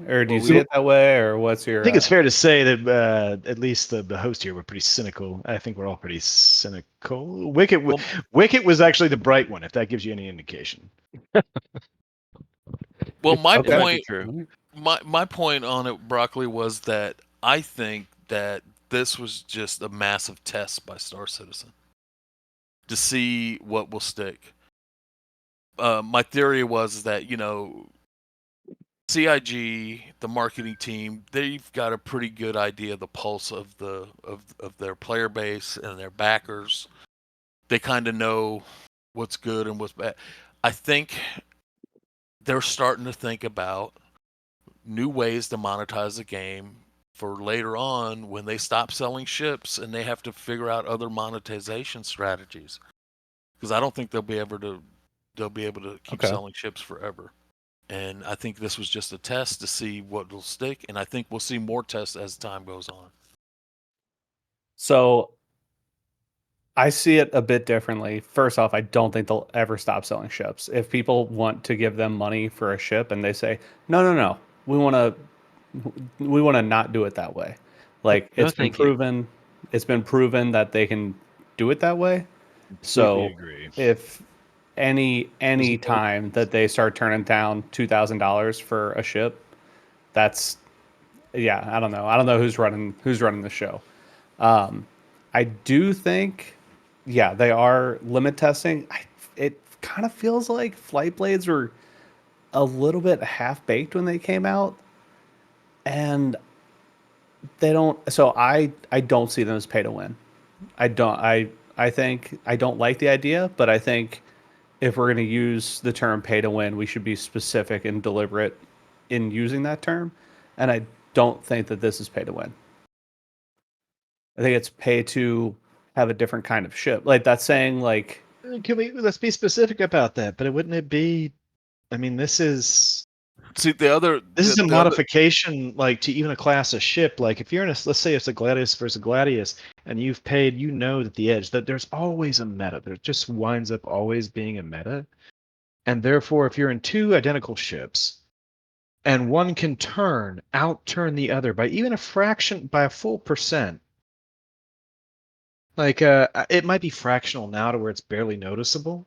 or do you see it that way, or what's your? I think it's fair to say that at least the host here were pretty cynical. I think we're all pretty cynical. Wikkett was actually the bright one, if that gives you any indication. Well, my It might be point, true. my point on it, Broccoli, was that I think that this was just a massive test by Star Citizen to see what will stick. My theory was that CIG, the marketing team, they've got a pretty good idea of the pulse of their player base and their backers. They kind of know what's good and what's bad. I think they're starting to think about new ways to monetize the game for later on when they stop selling ships and they have to figure out other monetization strategies. Because I don't think they'll be able to keep selling ships forever. And I think this was just a test to see what will stick, and I think we'll see more tests as time goes on. So I see it a bit differently. First off, I don't think they'll ever stop selling ships. If people want to give them money for a ship and they say, no, we want to not do it that way. Like No, it's been thank you. proven, it's been proven that they can do it that way. Completely So agree. if any time that they start turning down $2,000 for a ship, that's I don't know who's running the show. I do think they are limit testing. It kind of feels like Flight Blades were a little bit half baked when they came out, and they don't. So I don't see them as pay to win. I don't. I think I don't like the idea, but I think if we're going to use the term pay to win, we should be specific and deliberate in using that term. And I don't think that this is pay to win. I think it's pay to have a different kind of ship. Like that's saying like, Let's be specific about that, but wouldn't it be, I mean, this is a modification, like to even a class of ship. Like if you're in let's say it's a Gladius versus a Gladius, and you've paid, that the edge, that there's always a meta. There just winds up always being a meta. And therefore, if you're in two identical ships, and one can outturn the other by even by a full percent, like it might be fractional now to where it's barely noticeable,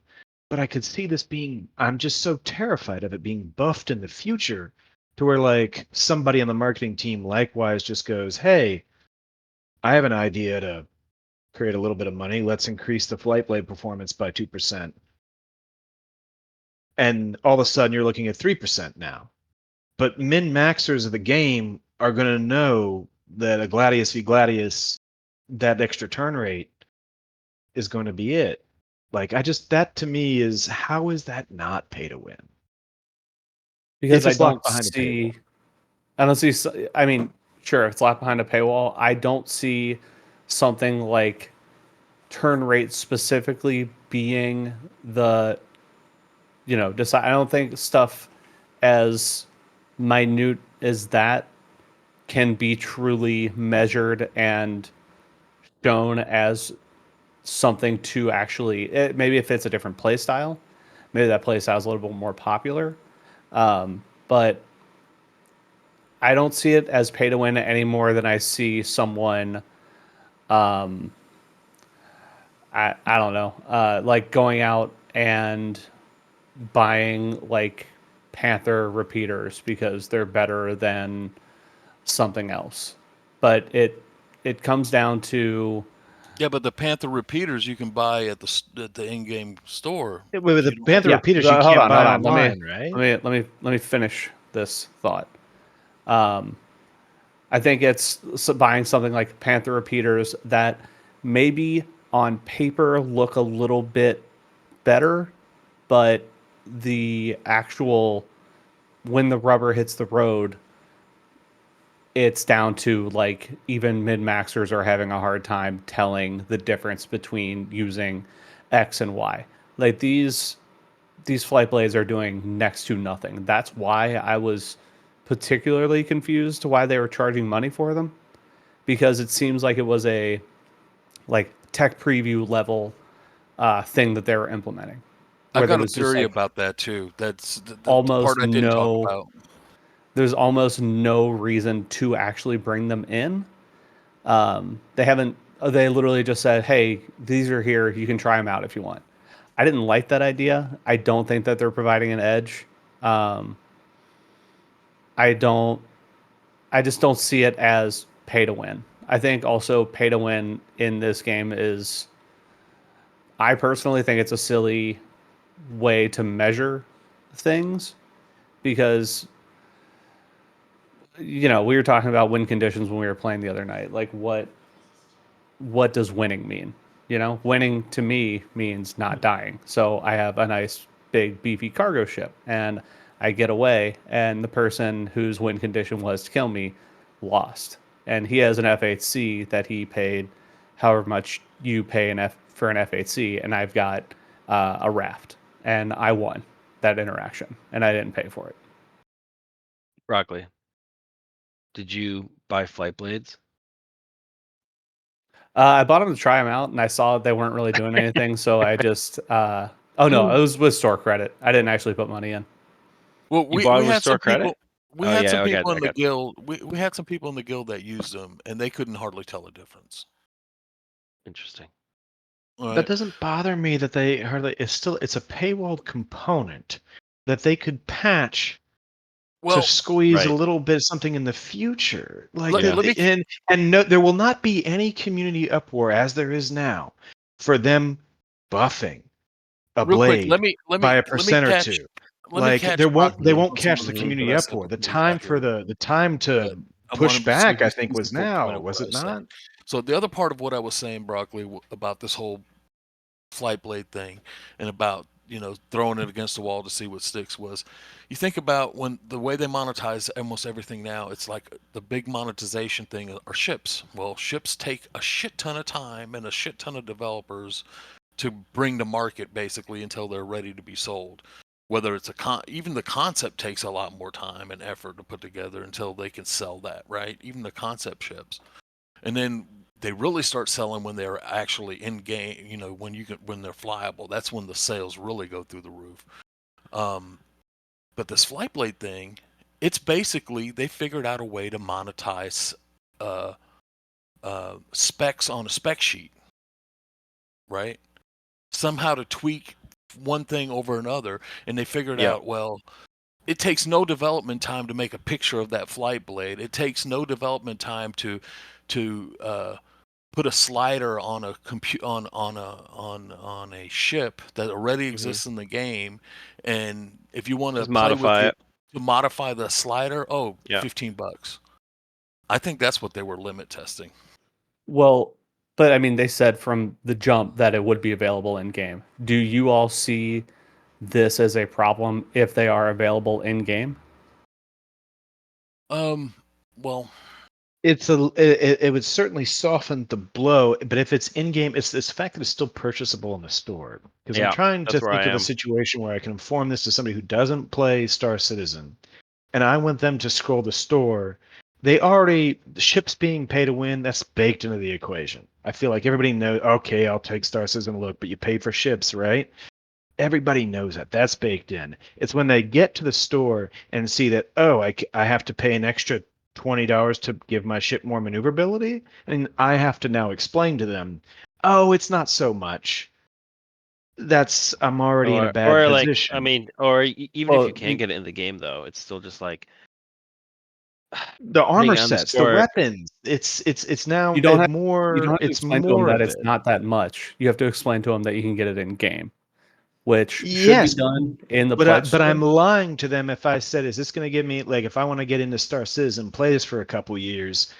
but I could see this being, I'm just so terrified of it being buffed in the future to where like somebody on the marketing team likewise just goes, hey, I have an idea to create a little bit of money. Let's increase the flight blade performance by 2%. And all of a sudden you're looking at 3% now. But min-maxers of the game are going to know that a Gladius v Gladius, that extra turn rate is going to be it. Like that to me is, how is that not pay to win? Because If it's locked behind a paywall. I don't see. I mean, sure, if it's locked behind a paywall, I don't see something like turn rate specifically being the, decide. I don't think stuff as minute as that can be truly measured and shown as something to actually. Maybe if it's a different play style, maybe that play style is a little bit more popular. But I don't see it as pay to win any more than I see someone, I don't know, like going out and buying like Panther repeaters because they're better than something else. But it comes down to Yeah, but the Panther repeaters you can buy at the in-game store. With if the you don't Panther have- repeaters, you hold can't on, buy hold on. online, right? Let me finish this thought. I think it's buying something like Panther repeaters that maybe on paper look a little bit better, but the actual, when the rubber hits the road, it's down to like even min-maxers are having a hard time telling the difference between using X and Y. Like these flight blades are doing next to nothing. That's why I was particularly confused to why they were charging money for them, because it seems like it was a like tech preview level thing that they were implementing, I've where there got a was just theory like about that too. That's the almost part I didn't talk no about. there's almost no reason to actually bring them in. They haven't. They literally just said, "Hey, these are here. You can try them out if you want." I didn't like that idea. I don't think that they're providing an edge. Um, I don't. I just don't see it as pay to win. I think also pay to win in this game is. I personally think it's a silly way to measure things because we were talking about win conditions when we were playing the other night. Like what does winning mean? Winning to me means not dying. So I have a nice big beefy cargo ship and I get away and the person whose win condition was to kill me lost. And he has an F8C that he paid however much you pay for an F8C, and I've got a raft and I won that interaction and I didn't pay for it. Broccoli, did you buy flight blades? I bought them to try them out, and I saw they weren't really doing anything, so I just. Oh no, it was with store credit. I didn't actually put money in. Well, You we, bought we it with had store some credit? people. We Oh, had yeah, some I got people it, in I the got it. guild. We had some people in the guild that used them, and they couldn't hardly tell the difference. Interesting. All That right. doesn't bother me that they hardly. It's a paywalled component that they could patch to Well, squeeze a Right. little bit of something in the future. Like let, Yeah. let me and no, there will not be any community uproar as there is now for them buffing a real quick. blade by a Let me percent or catch. two. Let me Like catch they Broccoli won't on some catch of the the things community that I said uproar. before he got here. The time But to I push wanted to see back, I his think, was full point now, of what was I it was saying. not? So the other part of what I was saying, Broccoli, about this whole flight blade thing and about throwing it against the wall to see what sticks was, you think about when the way they monetize almost everything now, it's like the big monetization thing are ships. Well, ships take a shit ton of time and a shit ton of developers to bring to market basically until they're ready to be sold. Whether it's even the concept takes a lot more time and effort to put together until they can sell that, right? Even the concept ships. And then they really start selling when they're actually in game. When they're flyable, that's when the sales really go through the roof. But this flight blade thing, it's basically they figured out a way to monetize specs on a spec sheet, right? Somehow to tweak one thing over another, and they figured Yeah. out, well, it takes no development time to make a picture of that flight blade. It takes no development time to put a slider on a on a ship that already exists in the game, and if you want to Just play with modify it it. to modify the slider, Yeah. $15. I think that's what they were limit testing. Well, But I mean, they said from the jump that it would be available in game. Do you all see this as a problem if they are available in game? Well, It would certainly soften the blow, but if it's in game, it's this fact that it's still purchasable in the store. Because I'm Yeah, trying to that's where think I of a am. situation where I can inform this to somebody who doesn't play Star Citizen, and I want them to scroll the store. The ships being pay to win, that's baked into the equation. I feel like everybody knows, okay, I'll take Star Citizen look, but you paid for ships, right? Everybody knows that. That's baked in. It's when they get to the store and see that, oh, I have to pay an extra $20 to give my ship more maneuverability. And I have to now explain to them, oh, it's not so much. I'm already in a bad Or like, position. I mean, or even if Well, you can get it in the game, though, it's still just like The armor being on the sets, the store. weapons, it's now you don't have to it's explain to them more that of it's it. not that much. You have to explain to them that you can get it in game, which should be Yes, done in the but pledge but store. I'm lying to them if I said, is this going to give me, like, if I want to get into Star Citizen, play this for a couple years,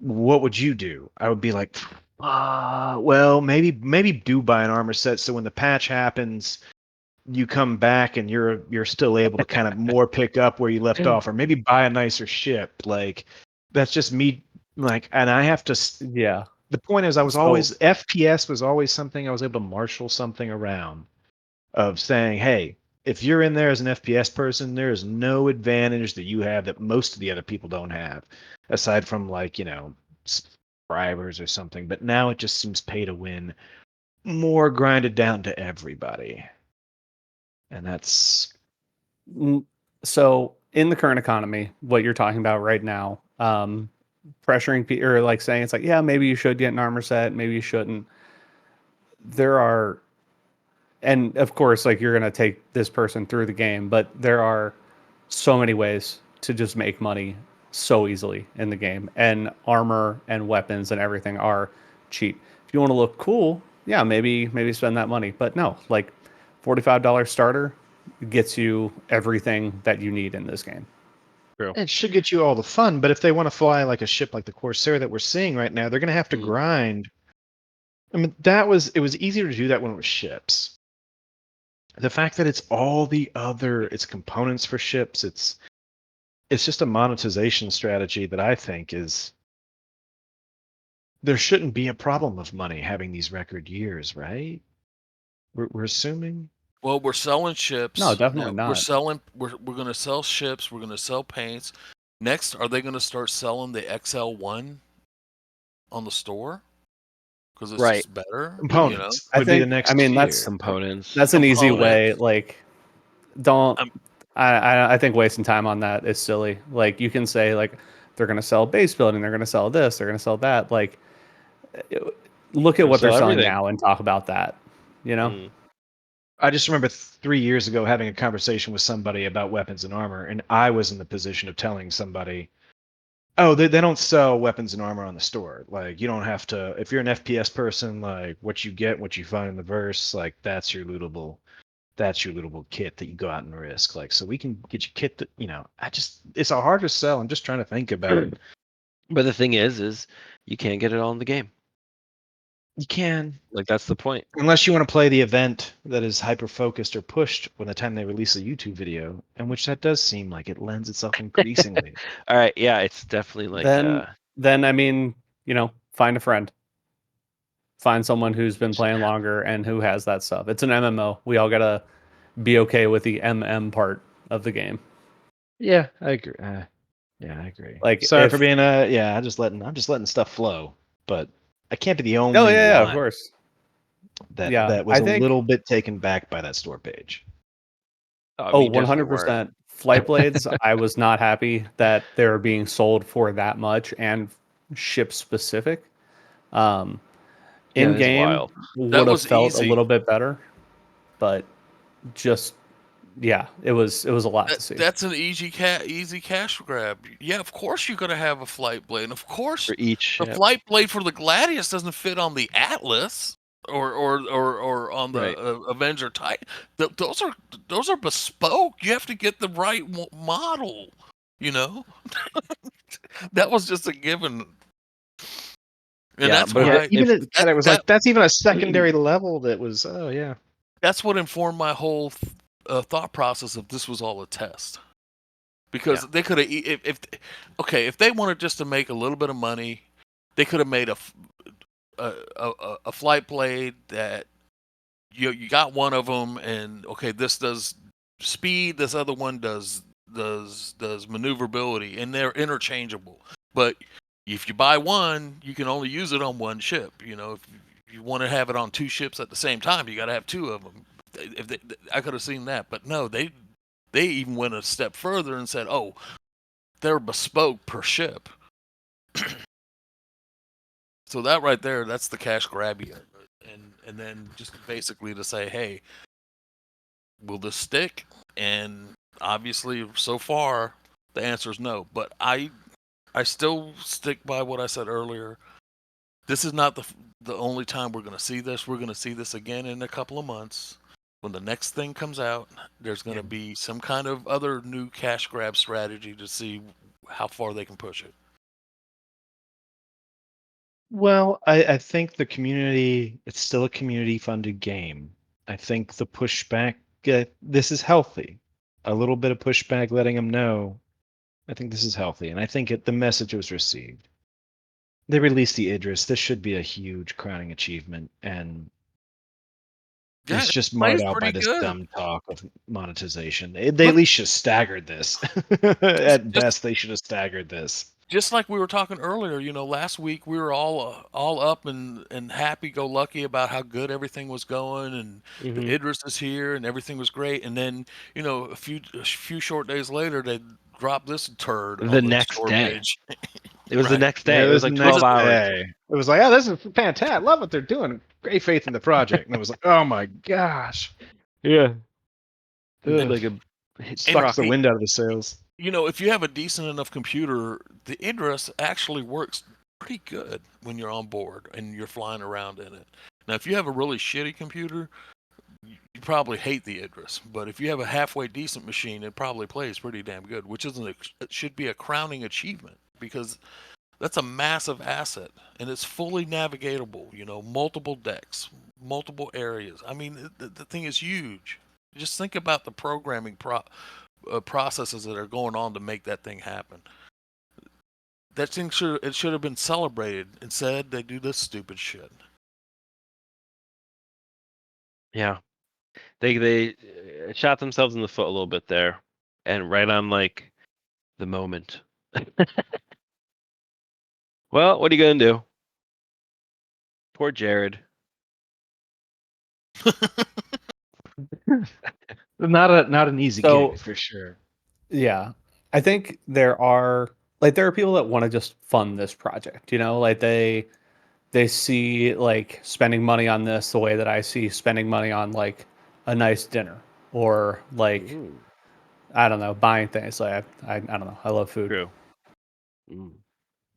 what would you do? I would be like, well, maybe do buy an armor set so when the patch happens, you come back and you're still able to kind of more pick up where you left off, or maybe buy a nicer ship. Like, that's just me. Like, and I have to. Yeah. The point is, I was So- always FPS was always something I was able to marshal something around of saying, hey, if you're in there as an FPS person, there is no advantage that you have that most of the other people don't have, aside from, like, subscribers or something. But now it just seems pay to win, more grinded down to everybody. And that's So in the current economy, what you're talking about right now, pressuring people or like saying it's like, yeah, maybe you should get an armor set, maybe you shouldn't. There are, and of course, like you're gonna take this person through the game, but there are so many ways to just make money so easily in the game, and armor and weapons and everything are cheap. If you want to look cool, yeah, maybe spend that money, but no, like $45 starter gets you everything that you need in this game. it should get you all the fun. But if they want to fly like a ship like the Corsair that we're seeing right now, they're going to have to grind. I mean, it was easier to do that when it was ships. The fact that it's all it's components for ships, it's just a monetization strategy that I think is, there shouldn't be a problem of money having these record years, right? We're assuming. well, we're selling ships. No, definitely We're not. selling. We're going to sell ships. We're going to sell paints. Next, are they going to start selling the XL1 on the store? Because it's Right. just better. Components I would be the think- next I mean, tier. that's- Components. That's an easy way. Components. Like, don't. Um, I think wasting time on that is silly. Like, you can say like they're going to sell base building, they're going to sell this, they're going to sell that. Like, look at what they're Sell selling everything. now and talk about that. You know. I just remember 3 years ago having a conversation with somebody about weapons and armor, and I was in the position of telling somebody, oh, they don't sell weapons and armor on the store. Like, you don't have to, if you're an FPS person, like, what you get, what you find in the verse, like, that's your lootable kit that you go out and risk. Like, so we can get you kit that, it's a hard to sell. I'm just trying to think about it. But the thing is you can't get it all in the game. You can, Like, that's the point. unless you want to play the event that is hyper focused or pushed when the time they release a YouTube video, in which that does seem like it lends itself increasingly. All right, yeah, it's definitely like Then I mean, find a friend. Find someone who's been playing longer and who has that stuff. It's an MMO. We all gotta be okay with the MM part of the game. Yeah, I agree. I agree. Like, Sorry if- for being I'm just letting stuff flow, but I can't be the only Oh yeah, of one course. that Yeah, that was I a think- little bit taken back by that store page. Oh, we definitely weren't. 100%. Flight blades, I was not happy that they were being sold for that much and ship specific. Yeah, In that's game wild. would That have was felt easy. a little bit better, but just it was a lot to see. That's an easy cash grab. Yeah, of course you're going to have a flight blade. And of course, For each the ship. flight blade for the Gladius doesn't fit on the Atlas or on the Right. Avenger Titan. Those are bespoke. You have to get the right model. That was just a given. And Yeah, that's but why even it was like that's even a Mm. secondary level that was that's what informed my whole thought process of this was all a test. Because they could have, if they wanted just to make a little bit of money, they could have made a flight blade that you got one of them, and okay, this does speed, this other one does maneuverability, and they're interchangeable. But if you buy one, you can only use it on one ship. You know, if you want to have it on two ships at the same time, you got to have two of them. I could have seen that, but no, they even went a step further and said, "Oh, they're bespoke per ship." So that right there, that's the cash grab you. And then just basically to say, hey, will this stick? And obviously, so far, the answer is no. But I still stick by what I said earlier. This is not the only time we're going to see this. We're going to see this again in a couple of months. When the next thing comes out, there's going to be some kind of other new cash grab strategy to see how far they can push it. Well, I think the community, it's still a community funded game. I think the pushback, this is healthy. A little bit of pushback letting them know. I think this is healthy. And I think the message was received. They released the Idris. This should be a huge crowning achievement. And Yeah, it's just plays marred out by pretty this good. dumb talk of monetization. They at least should have staggered this. At best, they should have staggered this. Just like we were talking earlier, you know, last week we were all up and happy go lucky about how good everything was going, and Mhm. Idris is here and everything was great. And then, you know, a few short days later, they dropped this turd The on the next store day. page. It was the Right. next day. Yeah, It was like 12 hours. day. It was like, oh, this is fantastic. I love what they're doing. Great faith in the project. And it was like, oh my gosh. Yeah. It was Ugh. like a Sucks the And- wind out of the sails. You know, if you have a decent enough computer, the Idris actually works pretty good when you're on board and you're flying around in it. Now, if you have a really shitty computer, you probably hate the Idris. But if you have a halfway decent machine, it probably plays pretty damn good, which it should be a crowning achievement because that's a massive asset and it's fully navigatable. You know, multiple decks, multiple areas. I mean, the thing is huge. Just think about the programming processes that are going on to make that thing happen. That thing should have been celebrated. Instead, they do this stupid shit. Yeah. They shot themselves in the foot a little bit there, and right on like the moment. Well, what are you gonna do? Poor Jared. Not an easy So- gig for sure. Yeah. I think there are people that want to just fund this project, you know, like they see like spending money on this the way that I see spending money on like a nice dinner or like Ooh, I don't know, buying things. Like I don't know. I love food. true.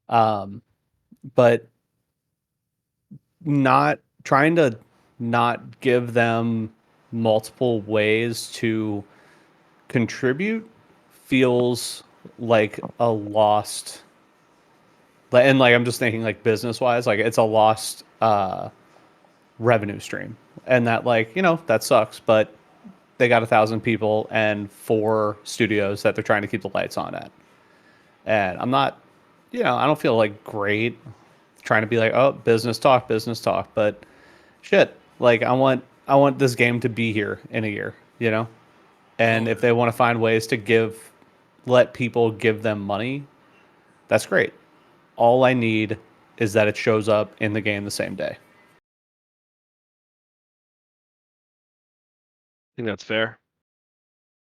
Mm. But not trying to not give them multiple ways to contribute feels like a lost, and like I'm just thinking like business wise, like it's a lost revenue stream, and that like, you know, that sucks, but they got 1,000 people and 4 studios that they're trying to keep the lights on at, and I'm not, you know, I don't feel like great trying to be like, oh, business talk, but shit, like I want this game to be here in a year, you know, and if they want to find ways to let people give them money, that's great. All I need is that it shows up in the game the same day. I think that's fair.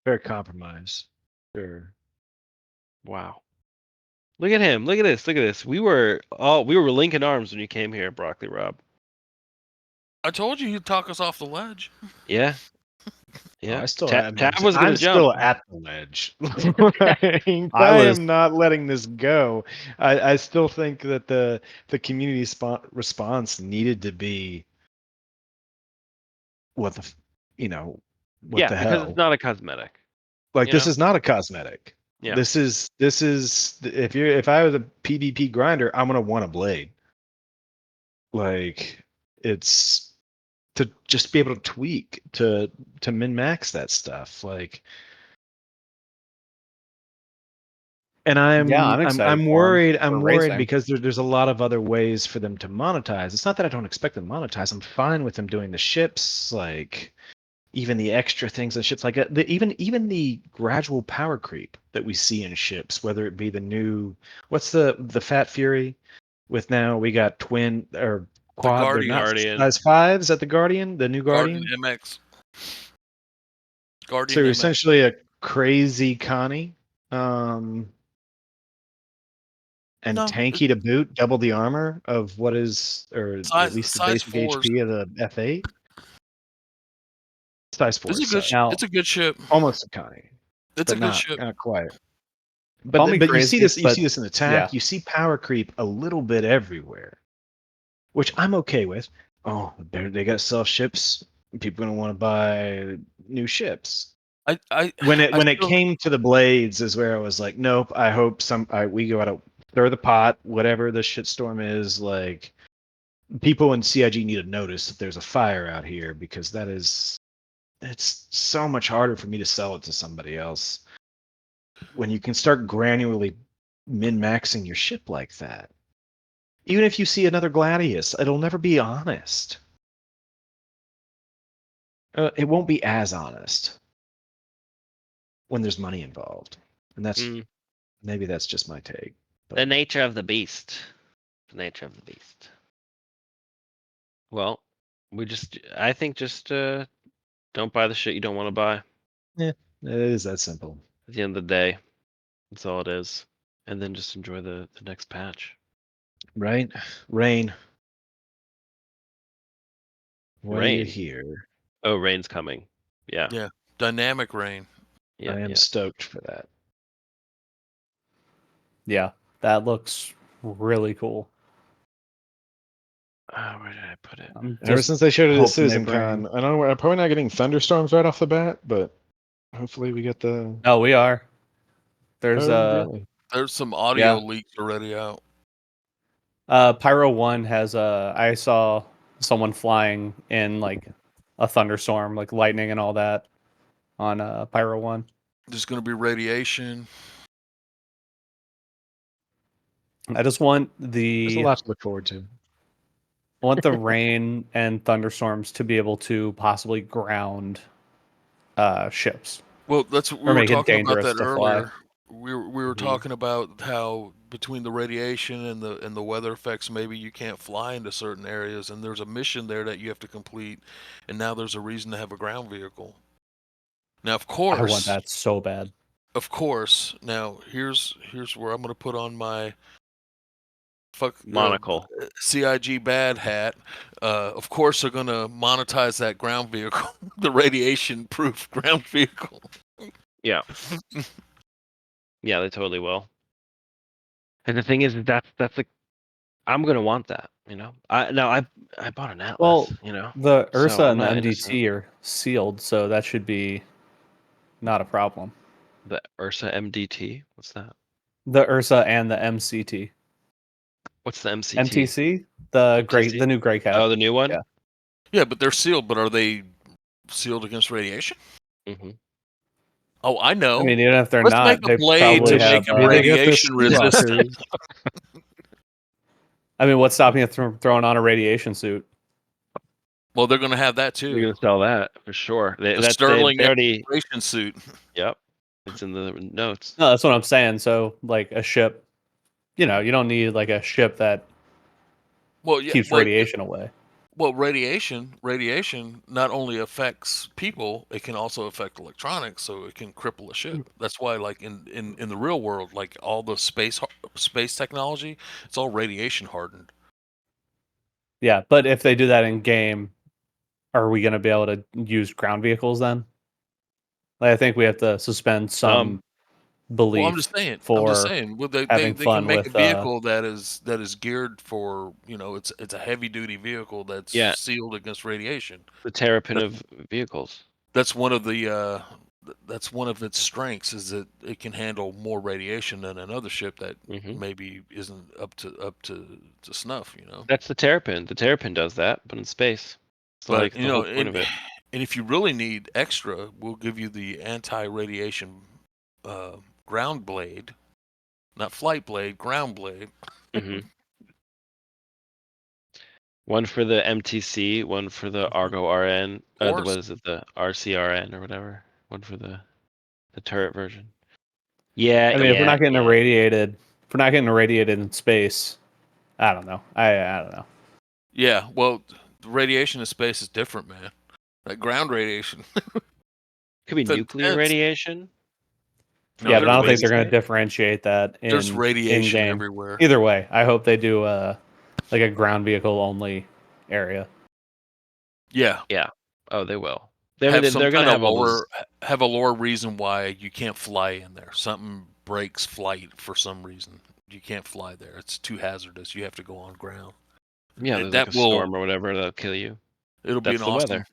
Fair compromise. Sure. Wow. Look at him. Look at this. Look at this. We were linking arms when you came here, Broccoli Rob. I told you he'd talk us off the ledge. Yeah. Yeah. I still Tab was gonna I'm jump. still at the ledge. I am not letting this go. I still think that the community response needed to be what the what the because hell. it's not a cosmetic. Like you this know? is not a cosmetic. Yeah. This is if I was a PvP grinder, I'm gonna want a blade. Like it's to just be able to tweak to min max that stuff. Like, and I'm excited I'm for 'em, worried. for I'm worried racing. because there's a lot of other ways for them to monetize. It's not that I don't expect them to monetize. I'm fine with them doing the ships, like even the extra things in ships, like even the gradual power creep that we see in ships, whether it be the new what's the Fat Fury, with now we got twin or quad. They're Guardian. not Guardian. size 5s at the Guardian, the new Guardian Guardian. MX. So Guardian MX. essentially a crazy Connie. And No, tanky to boot, double the armor of what is, or at least the size basic 4s. HP of the F8. Size 4, It's a good. sorry. Now, It's a good ship. Almost a Connie, It's but a good not ship. quite. call me But you crazy, see this, but in attack. You see power creep a little bit everywhere, which I'm okay with. Oh, they got to sell ships. People gonna want to buy new ships. When it came to the blades is where I was like, nope. I hope we go out to throw the pot, whatever the shitstorm is. Like, people in CIG need to notice that there's a fire out here, because it's so much harder for me to sell it to somebody else when you can start granularly min-maxing your ship like that. Even if you see another Gladius, it'll never be honest. It won't be as honest when there's money involved, and maybe that's just my take. But The nature of the beast. The nature of the beast. Well, I think just don't buy the shit you don't want to buy. it is that simple. At the end of the day, that's all it is. And then just enjoy the next patch. Right? Rain. When are you Rain. here? Oh, rain's coming. Yeah. Yeah. Dynamic rain. Yeah. I am yeah. stoked for that. yeah, that looks really cool. Where did I put it? I'm Ever just since they showed it at hoping they Citizen bring- Con, I know I'm probably not getting thunderstorms right off the bat, but hopefully we get the. Oh, we are. There's really? There's some audio Yeah. leaks already out. Pyro 1 has I saw someone flying in like a thunderstorm, like lightning and all that on Pyro 1. There's going to be radiation. I just want There's a lot to look forward to. I want the rain and thunderstorms to be able to possibly ground ships. Well, that's we Or were make it talking about dangerous that to fly. earlier. We were talking about how between the radiation and the weather effects, maybe you can't fly into certain areas, and there's a mission there that you have to complete, and now there's a reason to have a ground vehicle. Now, of course, I want that so bad. Of course. Now, here's where I'm going to put on my Monocle. CIG bad hat. Of course, they're going to monetize that ground vehicle, the radiation-proof ground vehicle. Yeah. Yeah, they totally will. And the thing is, that's like, I'm gonna want that. I bought an Atlas. Well, the so Ursa I'm and the not MDT are sealed, so that should be not a problem. The Ursa MDT. What's that? The Ursa and the MCT. What's the MCT? MTC? The new gray cat. Oh, the new one. Yeah. Yeah, but they're sealed. But are they sealed against radiation? Mm-hmm. Oh, I know. I mean, even if they're Let's not, make they a blade probably to have. make it radiation resistant. resistant. I mean, what's stopping you from throwing on a radiation suit? Well, they're going to have that You're too. gonna sell that for sure. The Sterling they already. radiation suit. Yep. It's in the notes. No, that's what I'm saying. So, like a ship, you don't need like a ship that Well, yeah, keeps radiation away. Well, radiation not only affects people, it can also affect electronics, so it can cripple a ship. That's why, like in the real world, like all the space technology, it's all radiation hardened. Yeah, but if they do that in game, are we going to be able to use ground vehicles then? Like, I think we have to suspend some belief. Well, I'm just saying. Well, they having can fun make with, a vehicle that is geared for it's a heavy duty vehicle that's Yeah. sealed against radiation. The terrapin of vehicles. That's one of the that's one of its strengths, is that it can handle more radiation than another ship that Mhm. maybe isn't up to snuff. That's the Terrapin. The Terrapin does that, but in space. So But like the whole point of it. and if you really need extra, we'll give you the anti-radiation ground blade, not flight blade, ground blade. Hmm. One for the MTC, one for the Argo RN. course. What is it? The RCRN or whatever. One for the turret version. Yeah. I mean, if we're not getting yeah. irradiated, if we're not getting irradiated in space, I don't know. I don't know. Yeah, well, the radiation in space is different, man. That ground radiation. Could be It's nuclear intense. radiation. No, Yeah, but I don't think there's they're going to radiation. differentiate that There's in radiation game. everywhere. Either way, I hope they do like a ground vehicle only area. Yeah, Yeah. Oh, they will. have some They're kind gonna of have all those. have a lore reason why you can't fly in there. Something breaks flight for some reason. You can't fly there. It's too hazardous. You have to go on ground. Yeah, And there's like that a storm or whatever that'll kill you. It'll be That's an the awesome. weather.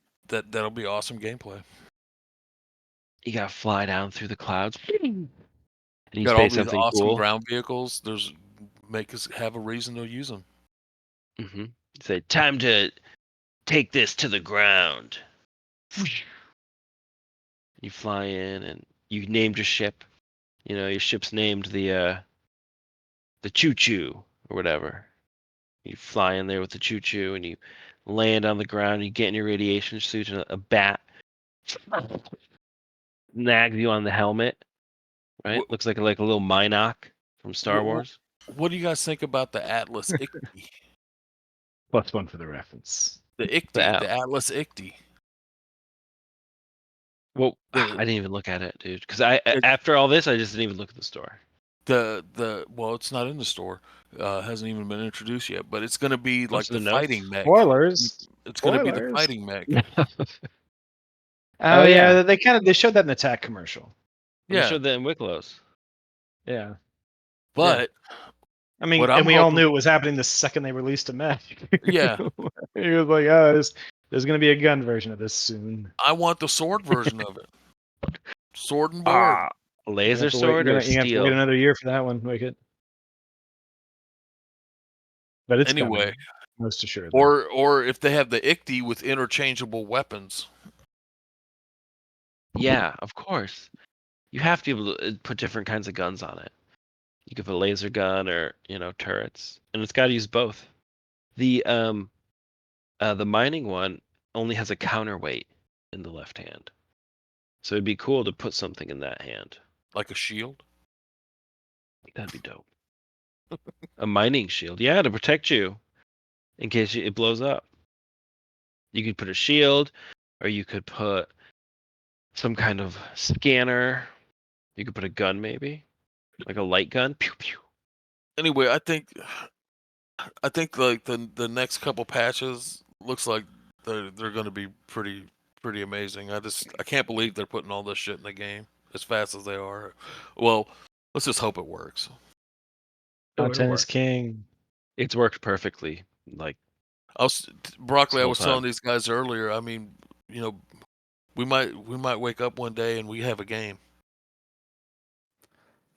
That'll be awesome gameplay. You gotta fly down through the clouds. And you Got all say these something awesome cool. ground vehicles. Make us have a reason to use them. Mm-hmm. Say, time to take this to the ground. You fly in and you named your ship. You know, your ship's named the Choo Choo or whatever. You fly in there with the Choo Choo and you land on the ground. You get in your radiation suit and a bat nags you on the helmet. Right? What, Looks like a little Minoc from Star Wars. what do you guys think about the Atlas Icti? +1 for the reference. The Icti, the Atlas Icti. Well, I The didn't even look at it, dude. Because it- after all this, I just didn't even look at the store. well, it's not in the store. Hasn't even been introduced yet. But it's going to be like Most of the the notes. fighting mech. Spoilers. It's going to be the Spoilers. fighting mech. Oh yeah. yeah, they showed that in the TAC commercial. They Yeah, showed that in Wicklow's. Yeah. but I mean, What and I'm we all hoping- knew it was happening the second they released a mech. Yeah. He was like, oh, there's going to be a gun version of this soon. I want the sword version of it. Sword and board. Laser sword You're or gonna have to wait steel? another year for that one, Wickett. But it's Anyway, coming, most assuredly. or if they have the Icti with interchangeable weapons. Yeah, of course. You have to be able to put different kinds of guns on it. You could put a laser gun or turrets, and it's got to use both. The mining one only has a counterweight in the left hand, so it'd be cool to put something in that hand. Like a shield? That'd be dope. A mining shield, yeah, to protect you in case it blows up. You could put a shield, or you could put some kind of scanner. You could put a gun, maybe like a light gun. Pew pew. Anyway, I think like the next couple patches looks like they're going to be pretty amazing. I can't believe they're putting all this shit in the game as fast as they are. Well, let's just hope it works. Content is king. It's worked perfectly. Like Broccoli, I whole was time. telling these guys earlier. I mean, we might wake up one day and we have a game.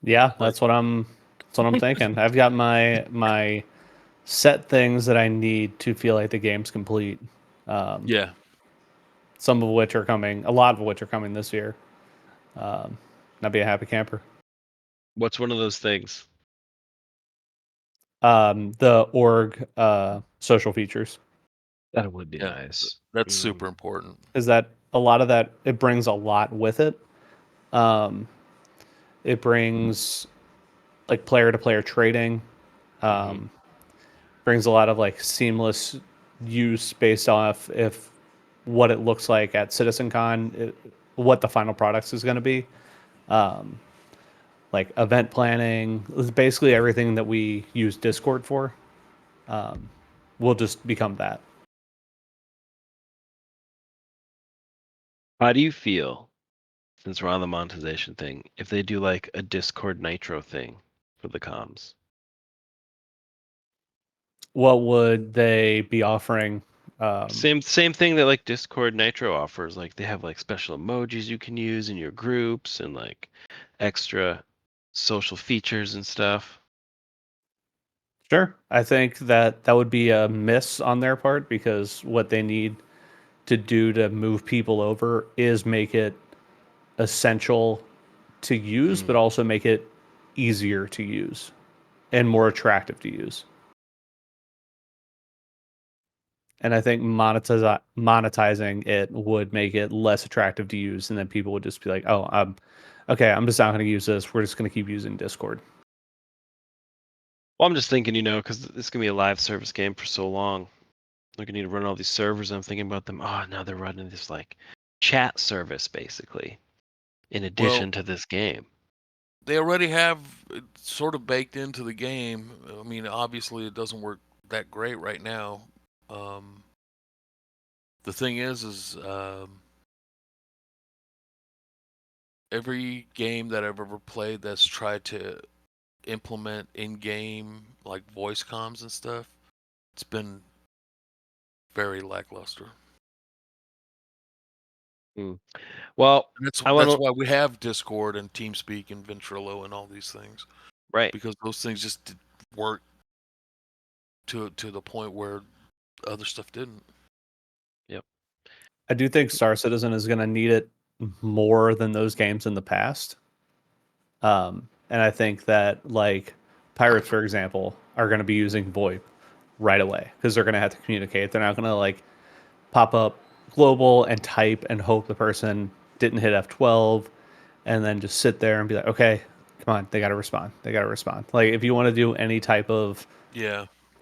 Yeah, that's what I'm thinking. I've got my set things that I need to feel like the game's complete. Yeah. Some of which are coming, a lot of which are coming this year. I'd be a happy camper. What's one of those things? The org social features. That would be Yeah, nice. That's super important. Is that a lot of that? It brings a lot with it. It brings like player-to-player trading. Brings a lot of like seamless use based off if what it looks like at CitizenCon, what the final products is going to be. Like event planning, basically everything that we use Discord for, will just become that. How do you feel, since we're on the monetization thing, if they do like a Discord Nitro thing for the comms? What would they be offering Same thing that like Discord Nitro offers. Like they have like special emojis you can use in your groups and like extra social features and stuff. Sure. I think that would be a miss on their part because what they need to do to move people over is make it essential to use, but also make it easier to use and more attractive to use. And I think monetizing it would make it less attractive to use, and then people would just be like, "Oh, okay, I'm just not going to use this. We're just going to keep using Discord." Well, I'm just thinking, because this is gonna be a live service game for so long. They're gonna need to run all these servers. I'm thinking about them. Oh, now they're running this like chat service basically, in addition to this game. They already have it sort of baked into the game. I mean, obviously it doesn't work that great right now. The thing is every game that I've ever played that's tried to implement in-game like voice comms and stuff, it's been very lackluster. Well, And I want that's to why we have Discord and TeamSpeak and Ventrilo and all these things, right. because those things just didn't work to the point where other stuff didn't. Yep. I do think Star Citizen is going to need it more than those games in the past. And I think that like Pirates, for example, are going to be using VoIP right away because they're going to have to communicate. They're not going to like pop up global and type and hope the person didn't hit F12 and then just sit there and be like, okay, come on, they got to respond. They got to respond. Like if you want to do any type of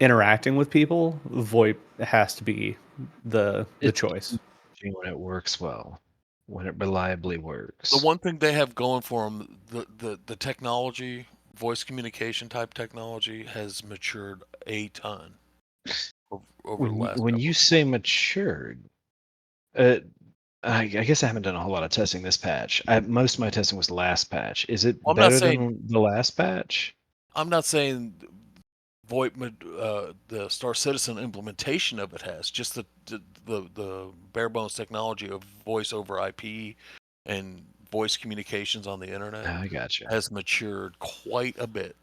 interacting with people, VoIP has to be the choice. When it works well, when it reliably works. The one thing they have going for them, the technology, voice communication type technology, has matured a ton over the last. When you say matured, I guess I haven't done a whole lot of testing this patch. Most of my testing was last patch. Is it I'm not better saying- than the last patch? I'm not saying VoIP, the Star Citizen implementation of it has, just the bare bones technology of voice over IP and voice communications on the internet I gotcha. has matured quite a bit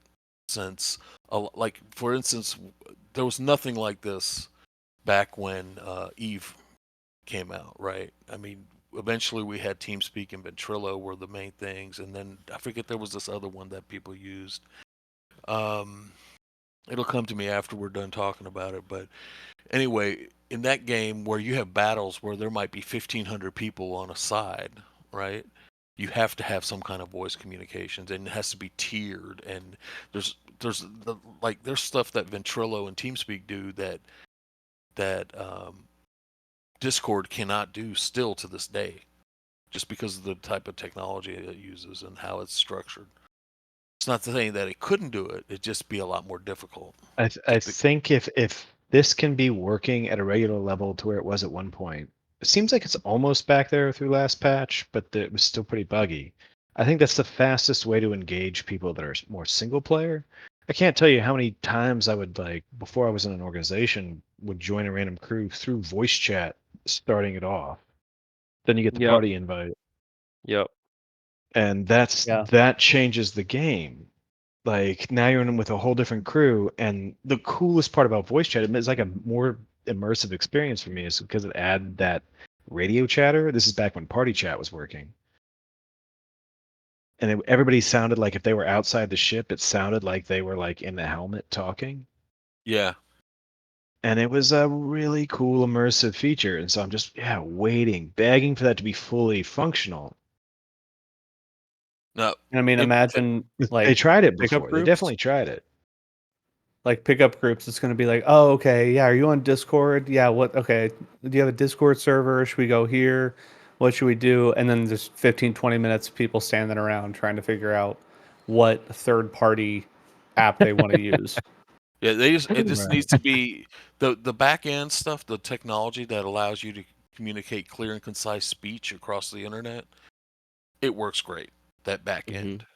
since, like for instance, there was nothing like this back when Eve came out, right? I mean, eventually we had TeamSpeak and Ventrilo were the main things, and then I forget there was this other one that people used. It'll come to me after we're done talking about it, but anyway, in that game where you have battles where there might be 1,500 people on a side, right? You have to have some kind of voice communications, and it has to be tiered. And there's stuff that Ventrilo and TeamSpeak do that Discord cannot do still to this day, just because of the type of technology it uses and how it's structured. It's not saying that it couldn't do it; it'd just be a lot more difficult. I think if this can be working at a regular level to where it was at one point, it seems like it's almost back there through last patch, but it was still pretty buggy. I think that's the fastest way to engage people that are more single player. I can't tell you how many times I would before I was in an organization would join a random crew through voice chat, starting it off. Then you get the party invite. Yep. And that changes the game. Like now you're in with a whole different crew, and the coolest part about voice chat is like a more immersive experience for me is because it added that radio chatter. This is back when party chat was working, and everybody sounded like if they were outside the ship, it sounded like they were like in the helmet talking. Yeah. And it was a really cool immersive feature, and so I'm just begging for that to be fully functional. No, I mean, imagine like they tried it pickup before. They groups. definitely tried it. Like pickup groups, it's going to be like, oh, okay, yeah, are you on Discord? Yeah, what? Okay, do you have a Discord server? Should we go here? What should we do? And then there's 15, 20 minutes of people standing around trying to figure out what third-party app they want to use. Yeah, it just needs to be the back end stuff, the technology that allows you to communicate clear and concise speech across the internet. It works great. That back end.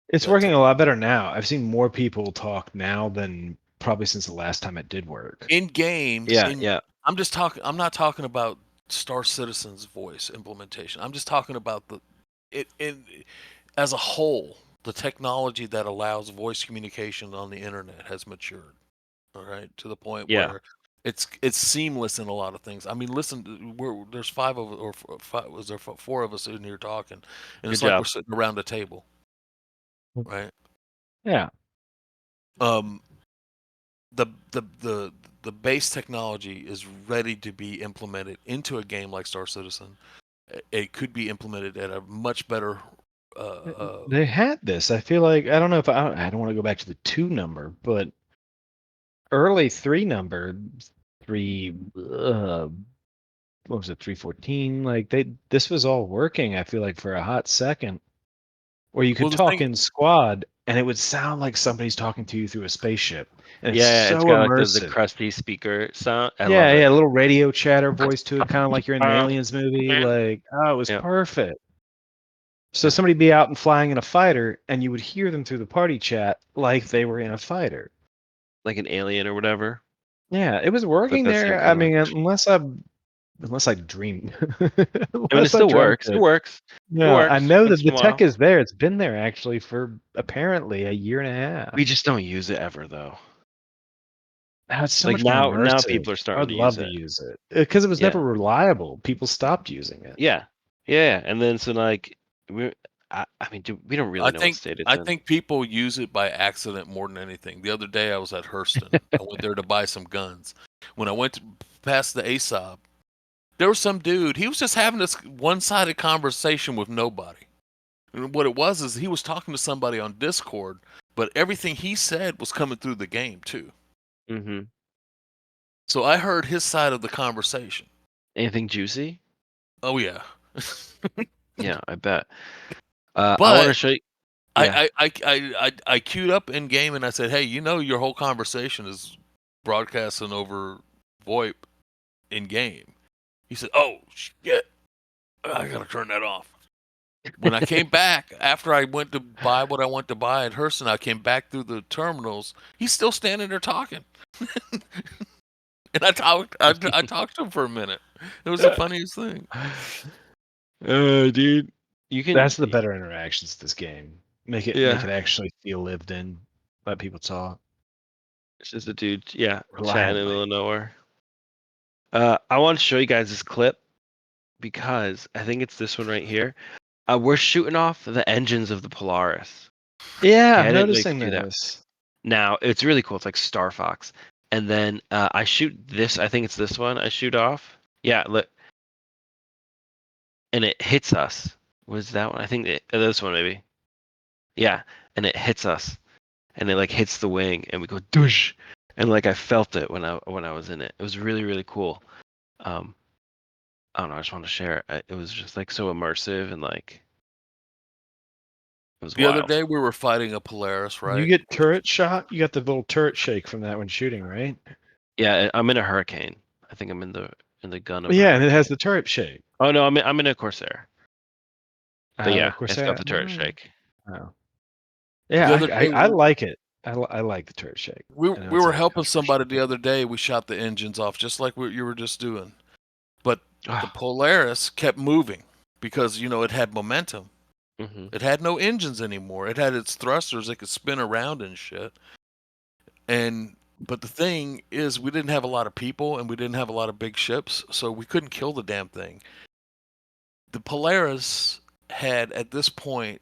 It's working a lot better now. I've seen more people talk now than probably since the last time it did work. In games, Yeah. I'm just talking. I'm not talking about Star Citizen's voice implementation. I'm just talking about it as a whole. The technology that allows voice communication on the internet has matured. All right, to the point Yeah. where it's seamless in a lot of things. I mean, listen, there's four of us in here talking, and Good it's like we're job. sitting around a table, right? Yeah. The base technology is ready to be implemented into a game like Star Citizen. It could be implemented at a much better. They had this. I feel like I don't know if I don't want to go back to the 2 number, but early 3 number, 3 what was it, 314? Like this was all working, I feel like, for a hot second. Where you could Well, the talk thing, in squad and it would sound like somebody's talking to you through a spaceship. And it's Yeah, so it's got like the immersive. crusty speaker sound. I Yeah, love yeah, it. a little radio chatter voice to it, kind of like you're in an Aliens movie. Like, oh, it was Yeah. perfect. So Yeah. somebody'd be out and flying in a fighter, and you would hear them through the party chat like they were in a fighter. Like an alien or whatever. Yeah, it was But working that same there. I kind of mean, language. unless I dreamed, I mean, it unless I still dreamt works. It it. works. It Yeah, I works know that once in the a while. tech is there. It's been there actually for apparently a year and a half. We just don't use it ever, though. Now it's so Like much more now immersive. people are I starting would to love use to it. use it because it was Yeah. never reliable. People stopped using it. Yeah. Yeah. And then so like I mean, we don't really know what state it's I in. think people use it by accident more than anything. The other day I was at Hurston. I went there to buy some guns. When I went past the ASOB, there was some dude. He was just having this one-sided conversation with nobody. And what it was is he was talking to somebody on Discord, but everything he said was coming through the game too. Mm-hmm. So I heard his side of the conversation. Anything juicy? Oh yeah. Yeah, I bet. I But want to show you. Yeah. I queued up in game and I said, "Hey, you know your whole conversation is broadcasting over VoIP in game." He said, "Oh shit, I gotta turn that off." When I came back after I went to buy what I went to buy at Hurston, I came back through the terminals. He's still standing there talking, and I talked to him for a minute. It was the funniest thing. Dude, you can. That's the better interactions of this game. Make it Yeah. actually feel lived in. Let people talk It's just a dude. Yeah, chatting in the reliably. middle of nowhere. I want to show you guys this clip because I think it's this one right here. We're shooting off the engines of the Polaris. Yeah, Okay, I'm I didn't know you noticing could do that. this. Now it's really cool. It's like Star Fox, and then I shoot this. I think it's this one. I shoot off. Yeah, look, and it hits us. Was that one? I think this one maybe. Yeah, and it hits us, and it like hits the wing, and we go douche, and like I felt it when I was in it. It was really really cool. I don't know. I just want to share it. It was just like so immersive and like it was The other wild. day we were fighting a Polaris, right? You get turret shot. You got the little turret shake from that when shooting, right? Yeah, I'm in a Hurricane. I think I'm in the gun of a Yeah, and it Hurricane. has the turret shake. Oh no, I'm in a Corsair. But yeah, Of course, it's got the turret shake. Oh. The Yeah, other day I like it. I like the turret shake. we I know we it's were a helping controversial somebody the thing. other day. We shot the engines off just like what you were just doing, but the Ah, Polaris kept moving because it had momentum. mhm. It had no engines anymore. It had its thrusters. It could spin around and shit. But the thing is, we didn't have a lot of people and we didn't have a lot of big ships, so we couldn't kill the damn thing. The Polaris had at this point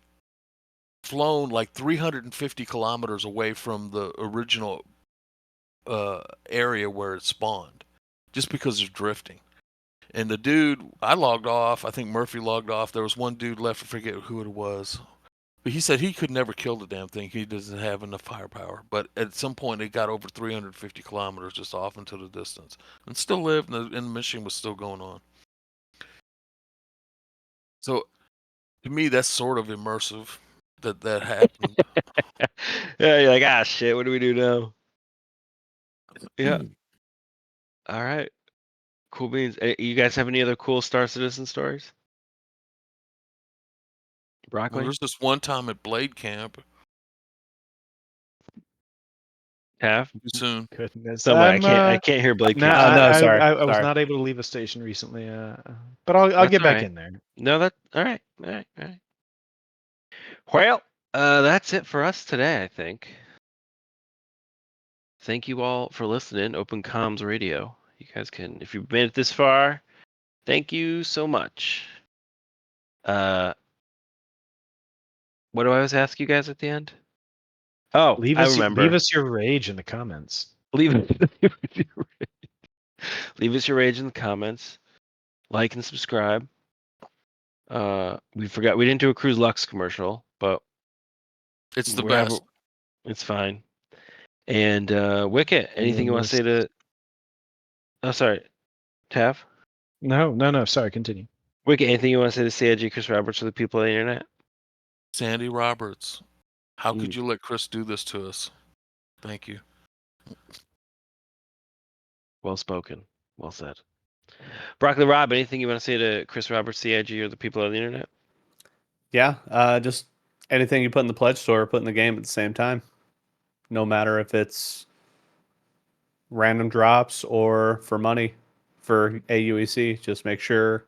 flown like 350 kilometers away from the original area where it spawned, just because of drifting. And the dude, I logged off. I think Murphy logged off. There was one dude left. I forget who it was. But he said he could never kill the damn thing. He doesn't have enough firepower. But at some point, it got over 350 kilometers just off into the distance, and still lived, and the mission was still going on. So, to me, that's sort of immersive that happened. Yeah, you're like, shit, what do we do now? Yeah. All right. Cool beans. You guys have any other cool Star Citizen stories? Well, Broccoli? there's this one time at Blade Camp. Have Too soon. Goodness. someone I I'm, can't hear Blake. No, Can't no, I, sorry, I was sorry. not able to leave a station recently, but I'll That's get all back right. in there. No, that all right. All right. All right. Well, that's it for us today, I think. Thank you all for listening. Open Comms Radio. You guys can, if you've made it this far, thank you so much. What do I always ask you guys at the end? Oh, I remember. Leave us your rage in the comments. Leave us your rage in the comments. Like and subscribe. We didn't do a Cruz Lux commercial, but It's the we have best. it's fine. And Wikkett, anything you want to say to? Oh, sorry, Tav. No. Sorry, continue. Wikkett, anything you want to say to CIG Chris Roberts or the people on the internet? Sandy Roberts. How could you let Chris do this to us? Thank you. Well spoken. Well said. Broccoli Rob, anything you want to say to Chris Roberts, CIG, or the people on the internet? Yeah, just anything you put in the pledge store, put in the game at the same time. No matter if it's random drops or for money for AUEC, just make sure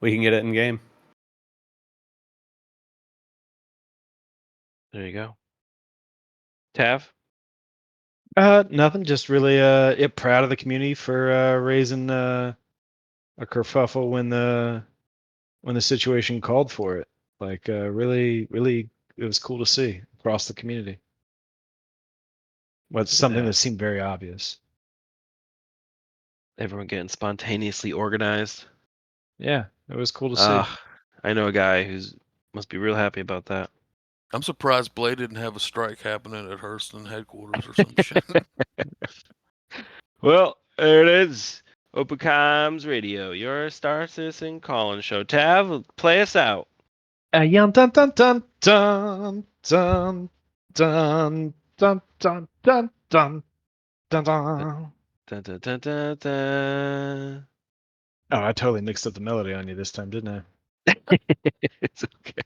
we can get it in game. There you go. Tav? Nothing. Just really proud of the community for raising a kerfuffle when the situation called for it. Like really, it was cool to see across the community. Well, it's something that seemed very obvious. Everyone getting spontaneously organized. Yeah, it was cool to see. I know a guy who's must be real happy about that. I'm surprised Blade didn't have a strike happening at Hurston headquarters or some shit. Well, there it is. Open Comms Radio, your Star Citizen call-in show. Tav, play us out. Dun dun dun dun dun dun dun dun dun dun dun dun dun. Dun, dun, dun, dun, dun. Oh, I totally mixed up the melody on you this time, didn't I? It's okay.